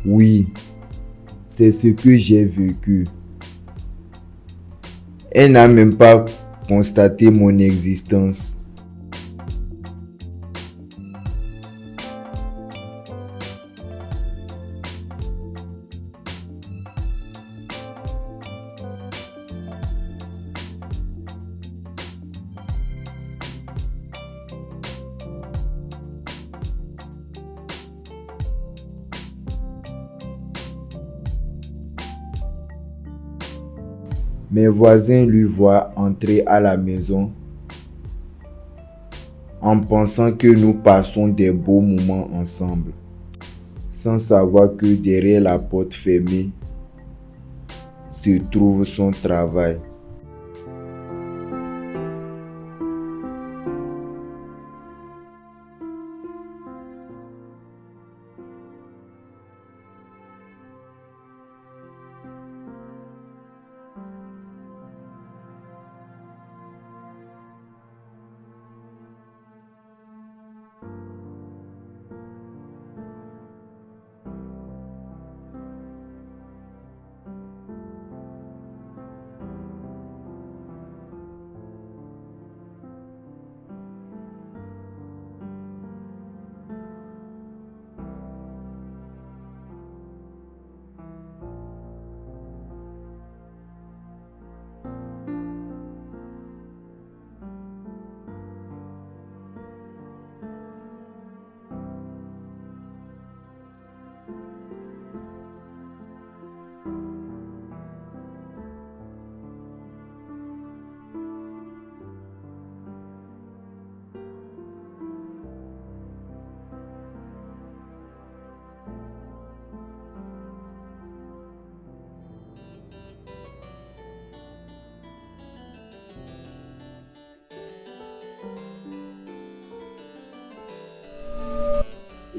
Oui, c'est ce que j'ai vécu. Elle n'a même pas constaté mon existence. Mes voisins lui voient entrer à la maison en pensant que nous passons des beaux moments ensemble, sans savoir que derrière la porte fermée se trouve son travail.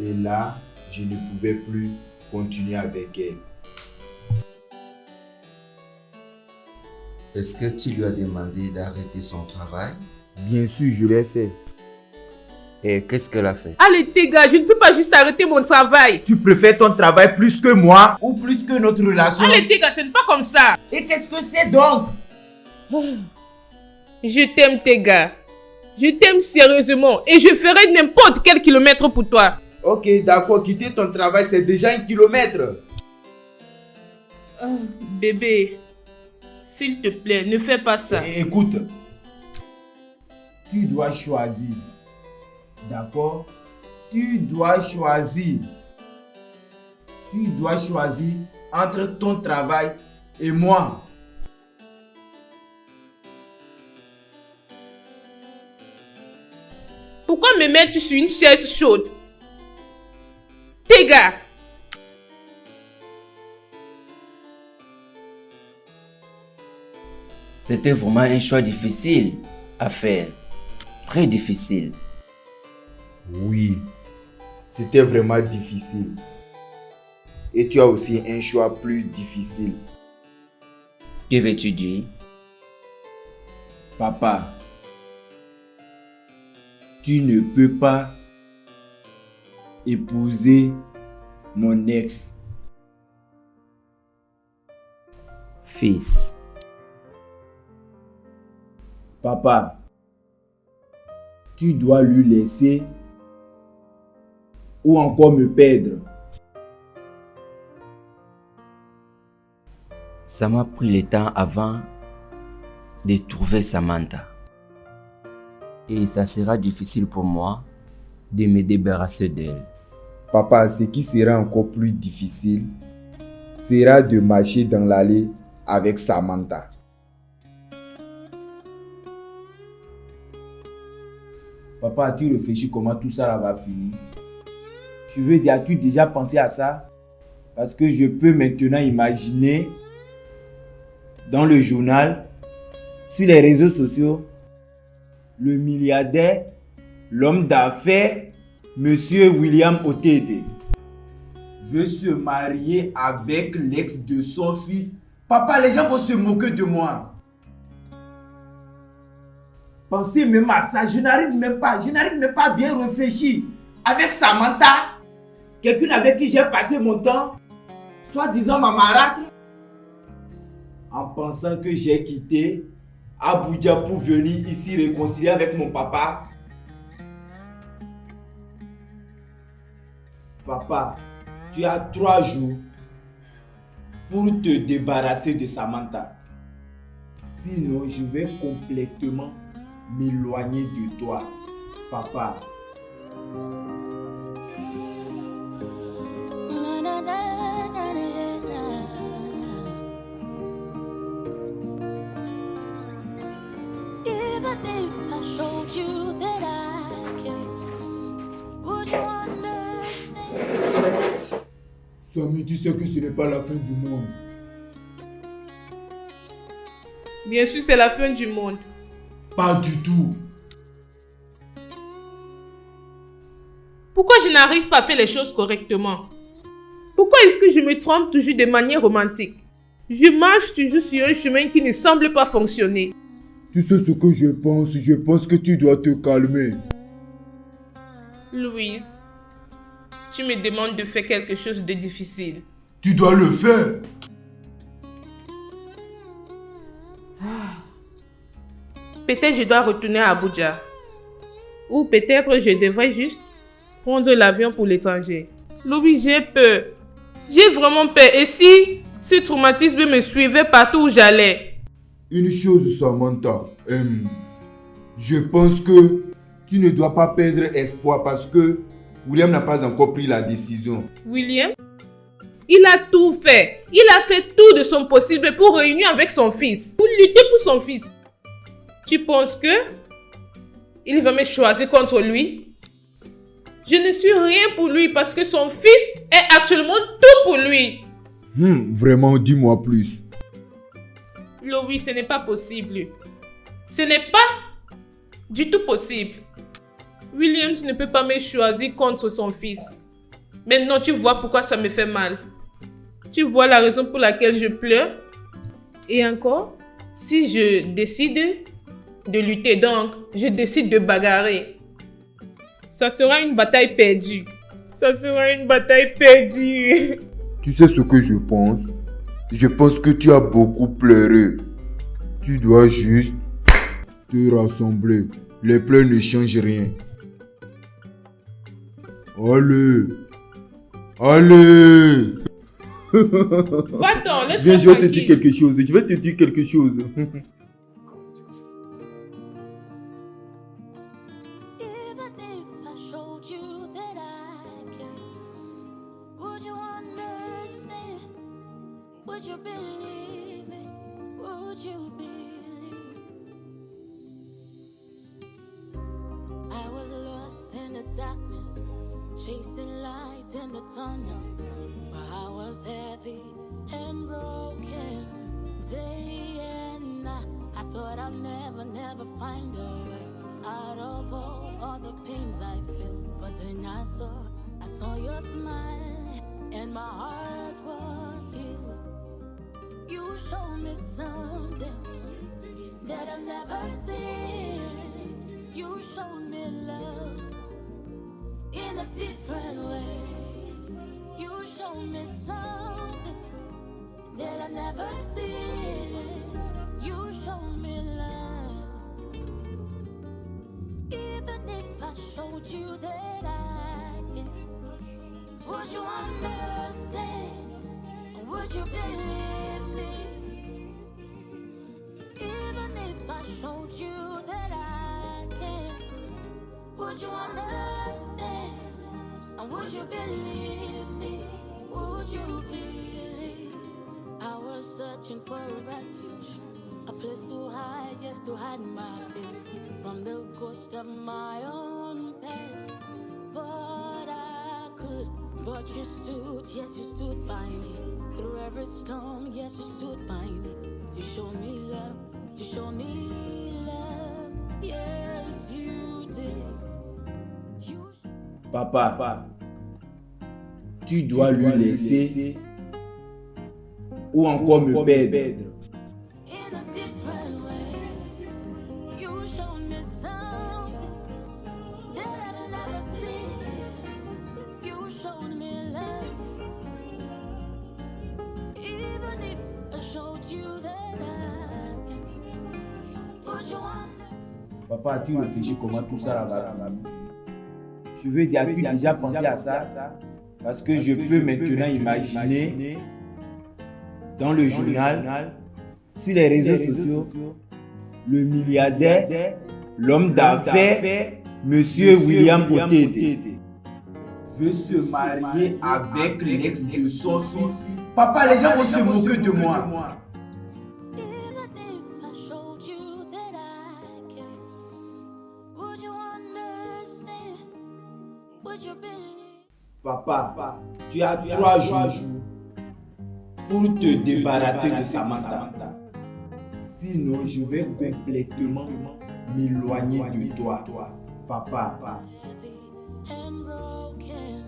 Et là, je ne pouvais plus continuer avec elle. Est-ce que tu lui as demandé d'arrêter son travail? Bien sûr, je l'ai fait. Et qu'est-ce qu'elle a fait? Allez, Tega, je ne peux pas juste arrêter mon travail. Tu préfères ton travail plus que moi ou plus que notre relation? Allez, Tega, ce n'est pas comme ça. Et qu'est-ce que c'est donc? Je t'aime, Tega. Je t'aime sérieusement et je ferai n'importe quel kilomètre pour toi. Ok, d'accord, quitter ton travail, c'est déjà 1 kilomètre. Bébé, s'il te plaît, ne fais pas ça. Écoute, tu dois choisir. D'accord? Tu dois choisir. Tu dois choisir entre ton travail et moi. Pourquoi me mets-tu sur une chaise chaude? Tega! C'était vraiment un choix difficile à faire. Très difficile. Oui, c'était vraiment difficile. Et tu as aussi un choix plus difficile. Que veux-tu dire? Papa, tu ne peux pas épouser mon ex. Fils, Papa, tu dois lui laisser ou encore me perdre. ça m'a pris le temps avant de trouver Samantha. Et ça sera difficile pour moi de me débarrasser d'elle. Papa, ce qui sera encore plus difficile sera de marcher dans l'allée avec Samantha. Papa, tu réfléchis comment tout ça là va finir? Je veux dire, as-tu déjà pensé à ça? Parce que je peux maintenant imaginer dans le journal, sur les réseaux sociaux, le milliardaire, l'homme d'affaires, Monsieur William Otede veut se marier avec l'ex de son fils. Papa, les gens vont se moquer de moi. Pensez même à ça, je n'arrive même pas à bien réfléchir. Avec Samantha, quelqu'un avec qui j'ai passé mon temps, soi-disant ma marâtre, en pensant que j'ai quitté Abuja pour venir ici réconcilier avec mon papa. Papa, tu as 3 jours pour te débarrasser de Samantha. Sinon, je vais complètement m'éloigner de toi, papa. you understand? Sammy, tu sais que ce n'est pas la fin du monde. Bien sûr, c'est la fin du monde. Pas du tout. Pourquoi je n'arrive pas à faire les choses correctement? Pourquoi est-ce que je me trompe toujours de manière romantique? Je marche toujours sur un chemin qui ne semble pas fonctionner. Tu sais ce que je pense que tu dois te calmer. Louise, tu me demandes de faire quelque chose de difficile. Tu dois le faire. Peut-être je dois retourner à Abuja. Ou peut-être je devrais juste prendre l'avion pour l'étranger. Louise, j'ai peur. J'ai vraiment peur. Et si ce traumatisme me suivait partout où j'allais? Une chose, Samantha. Je pense que tu ne dois pas perdre espoir parce que William n'a pas encore pris la décision. William? Il a tout fait. Il a fait tout de son possible pour réunir avec son fils. Pour lutter pour son fils. Tu penses que il va me choisir contre lui? Je ne suis rien pour lui parce que son fils est actuellement tout pour lui. Vraiment, dis-moi plus. Louis, ce n'est pas possible. Ce n'est pas du tout possible. Williams ne peut pas me choisir contre son fils. Maintenant, tu vois pourquoi ça me fait mal. Tu vois la raison pour laquelle je pleure. Et encore, si je décide de lutter, donc je décide de bagarrer, ça sera une bataille perdue. Ça sera une bataille perdue. Tu sais ce que je pense? Je pense que tu as beaucoup pleuré. Tu dois juste te rassembler. Les pleurs ne changent rien. Allez. Allez. Va-t'en, laisse-moi Viens, je vais te tranquille. dire quelque chose. Je vais te dire quelque chose. Even if I showed you that I care, would you understand? Would you believe me? Would you believe? I was lost in the darkness, chasing lights in the tunnel. My heart was heavy and broken, day and night. I thought I'd never find a way out of all the pains I feel. But then I saw your smile, and my heart was healed. You showed me something that I've never seen. You showed me love in a different way. You showed me something that I've never seen. You showed me love. Even if I showed you that I can, would you understand? Or would you believe me? Even if I showed you that I can, would you understand? And would you believe me? Would you believe? I was searching for a refuge, a place to hide, yes, to hide my fears from the ghost of my own past. But I could, but you stood, yes, you stood by me. Through every storm, yes, you stood by me. You showed me love, you showed me love, yes, you did. Papa, tu dois lui laisser ou encore me perdre. In a different way, you showed me something that I've never seen. You showed me love, even if I showed you that I can. Would you wonder? Papa, tu réfléchis comment tout ça va finir? Je veux dire, as-tu déjà pensé à ça? Parce que je peux maintenant imaginer dans le journal, sur les réseaux sociaux, le milliardaire, l'homme d'affaires, Monsieur William Otede, veut se marier avec l'ex de son fils. Papa, les gens vont se moquer de moi. Even if I showed you that I can, would you understand? Would you believe? Papa, tu as 3 jours pour te débarrasser de Samantha. Sinon, je vais complètement m'éloigner de toi. Papa. Heavy and broken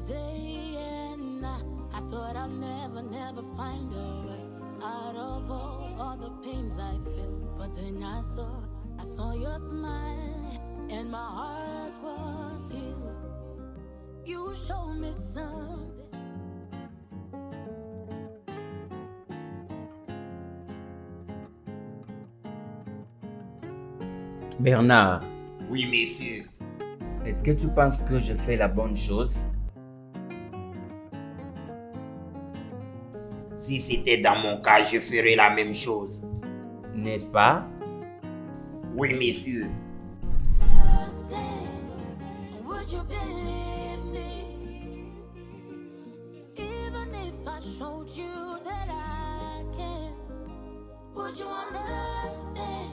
day and night. I thought I'd never find a way out of all the pains I feel. But then I saw your smile and my heart was healed. You showed me something. Bernard, Oui, messieurs. est-ce que tu penses que je fais la bonne chose? Si c'était dans mon cas, je ferais la même chose. N'est-ce pas? Oui, messieurs. Would you believe me? Even if I showed you that I can, would you understand?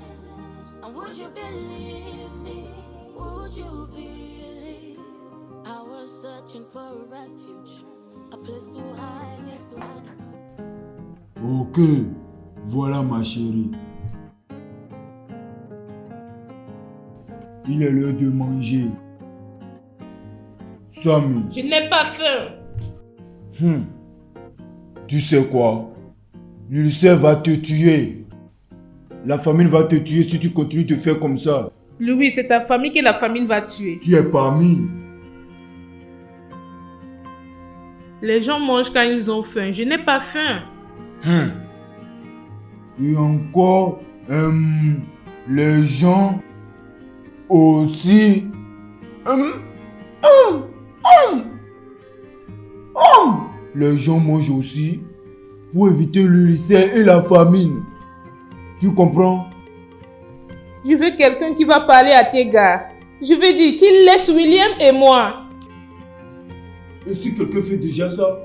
And would you believe me? Would you believe? I was searching for a refuge, a place to hide, Ok, voilà ma chérie. Il est l'heure de manger. Samy, Je n'ai pas faim. tu sais quoi? L'ulcère va te tuer. La famine va te tuer si tu continues de faire comme ça. Louis, c'est ta famille que la famine va tuer. Tu es parmi. Les gens mangent quand ils ont faim. Je n'ai pas faim. Et encore, les gens aussi. Les gens mangent aussi pour éviter l'ulcère et la famine. Tu comprends? Je veux quelqu'un qui va parler à tes gars. Je veux dire qu'il laisse William et moi. Et si quelqu'un fait déjà ça,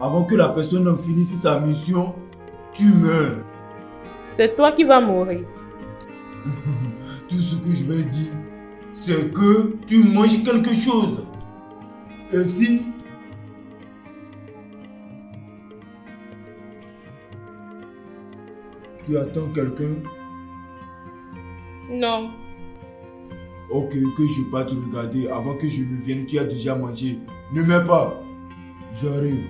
avant que la personne en finisse sa mission, tu meurs. C'est toi qui vas mourir. Tout ce que je vais dire, c'est que tu manges quelque chose. Et si tu attends quelqu'un, Non. ok, que je ne pas te regarder avant que je ne vienne, tu as déjà mangé. Ne mets pas. J'arrive.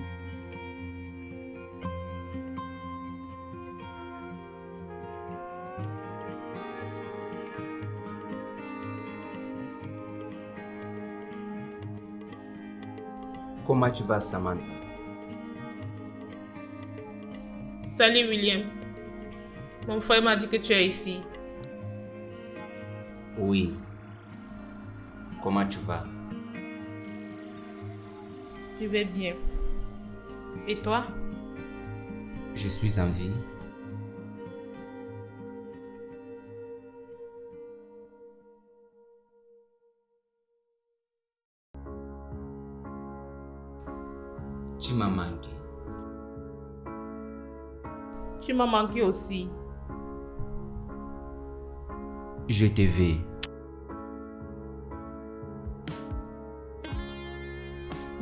Comment tu vas, Samantha? Salut William. Mon frère m'a dit que tu es ici. Oui. Comment tu vas? Je vais bien. Et toi? Je suis en vie. Tu m'as manqué. Tu m'as manqué aussi. Je te veux.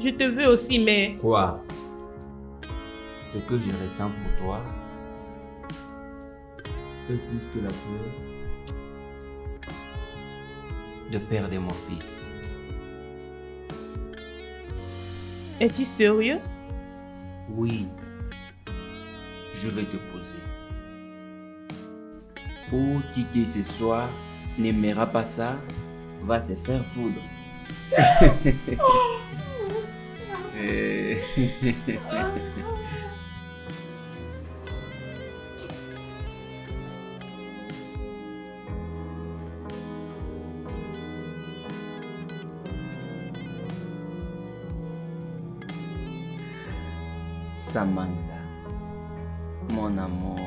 Je te veux aussi, mais... Quoi? Ce que je ressens pour toi est plus que la peur de perdre mon fils. Es-tu sérieux? Oui, je vais te poser. Ou qui que ce soit n'aimera pas ça, va se faire foudre. Samantha, mon amour.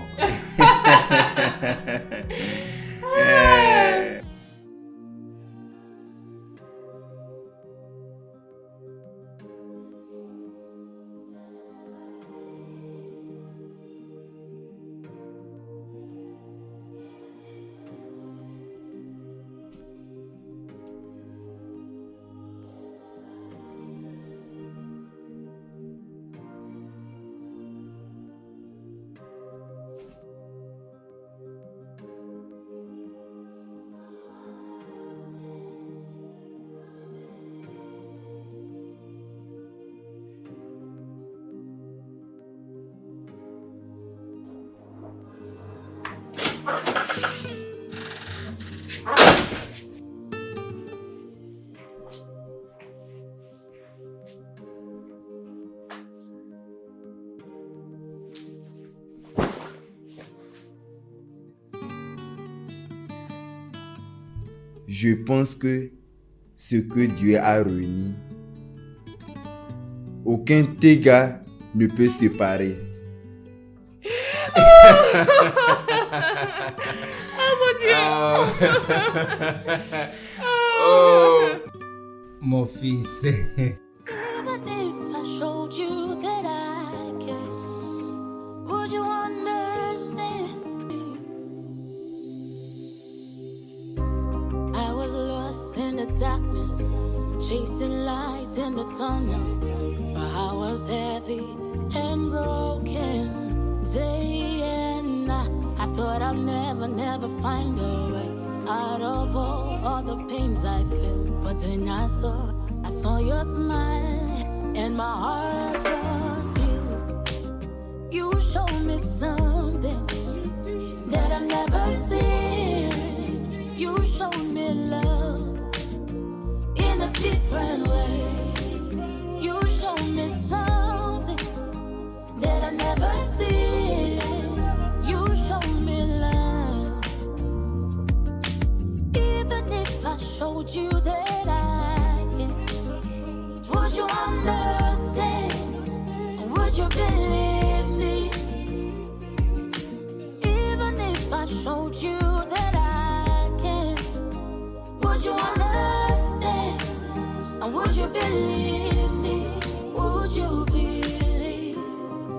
Je pense que ce que Dieu a réuni, aucun dégât ne peut séparer. Mon fils. Even if I showed you that I care, would you understand? I was lost in the darkness, chasing lights in the tunnel. My heart was heavy and broken, day and night. I thought I'd never find a way out of all the pains I feel. But then I saw your smile, and my heart was healed. You showed me something that I've never seen. You showed me love in a different way. You showed me something that I've never seen. You showed me love. Even if I showed you that I can, would you understand? Would you believe me? Even if I showed you that I can, would you understand? And would you believe me? Would you believe?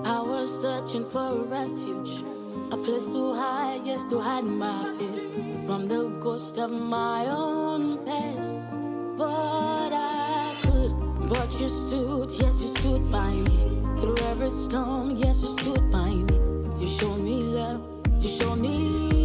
I was searching for a refuge, a place to hide, yes, to hide my fears from the ghost of my own past. But I could, but you stood, yes, you stood by me. Through every storm, yes, you stood by me. You showed me love, you showed me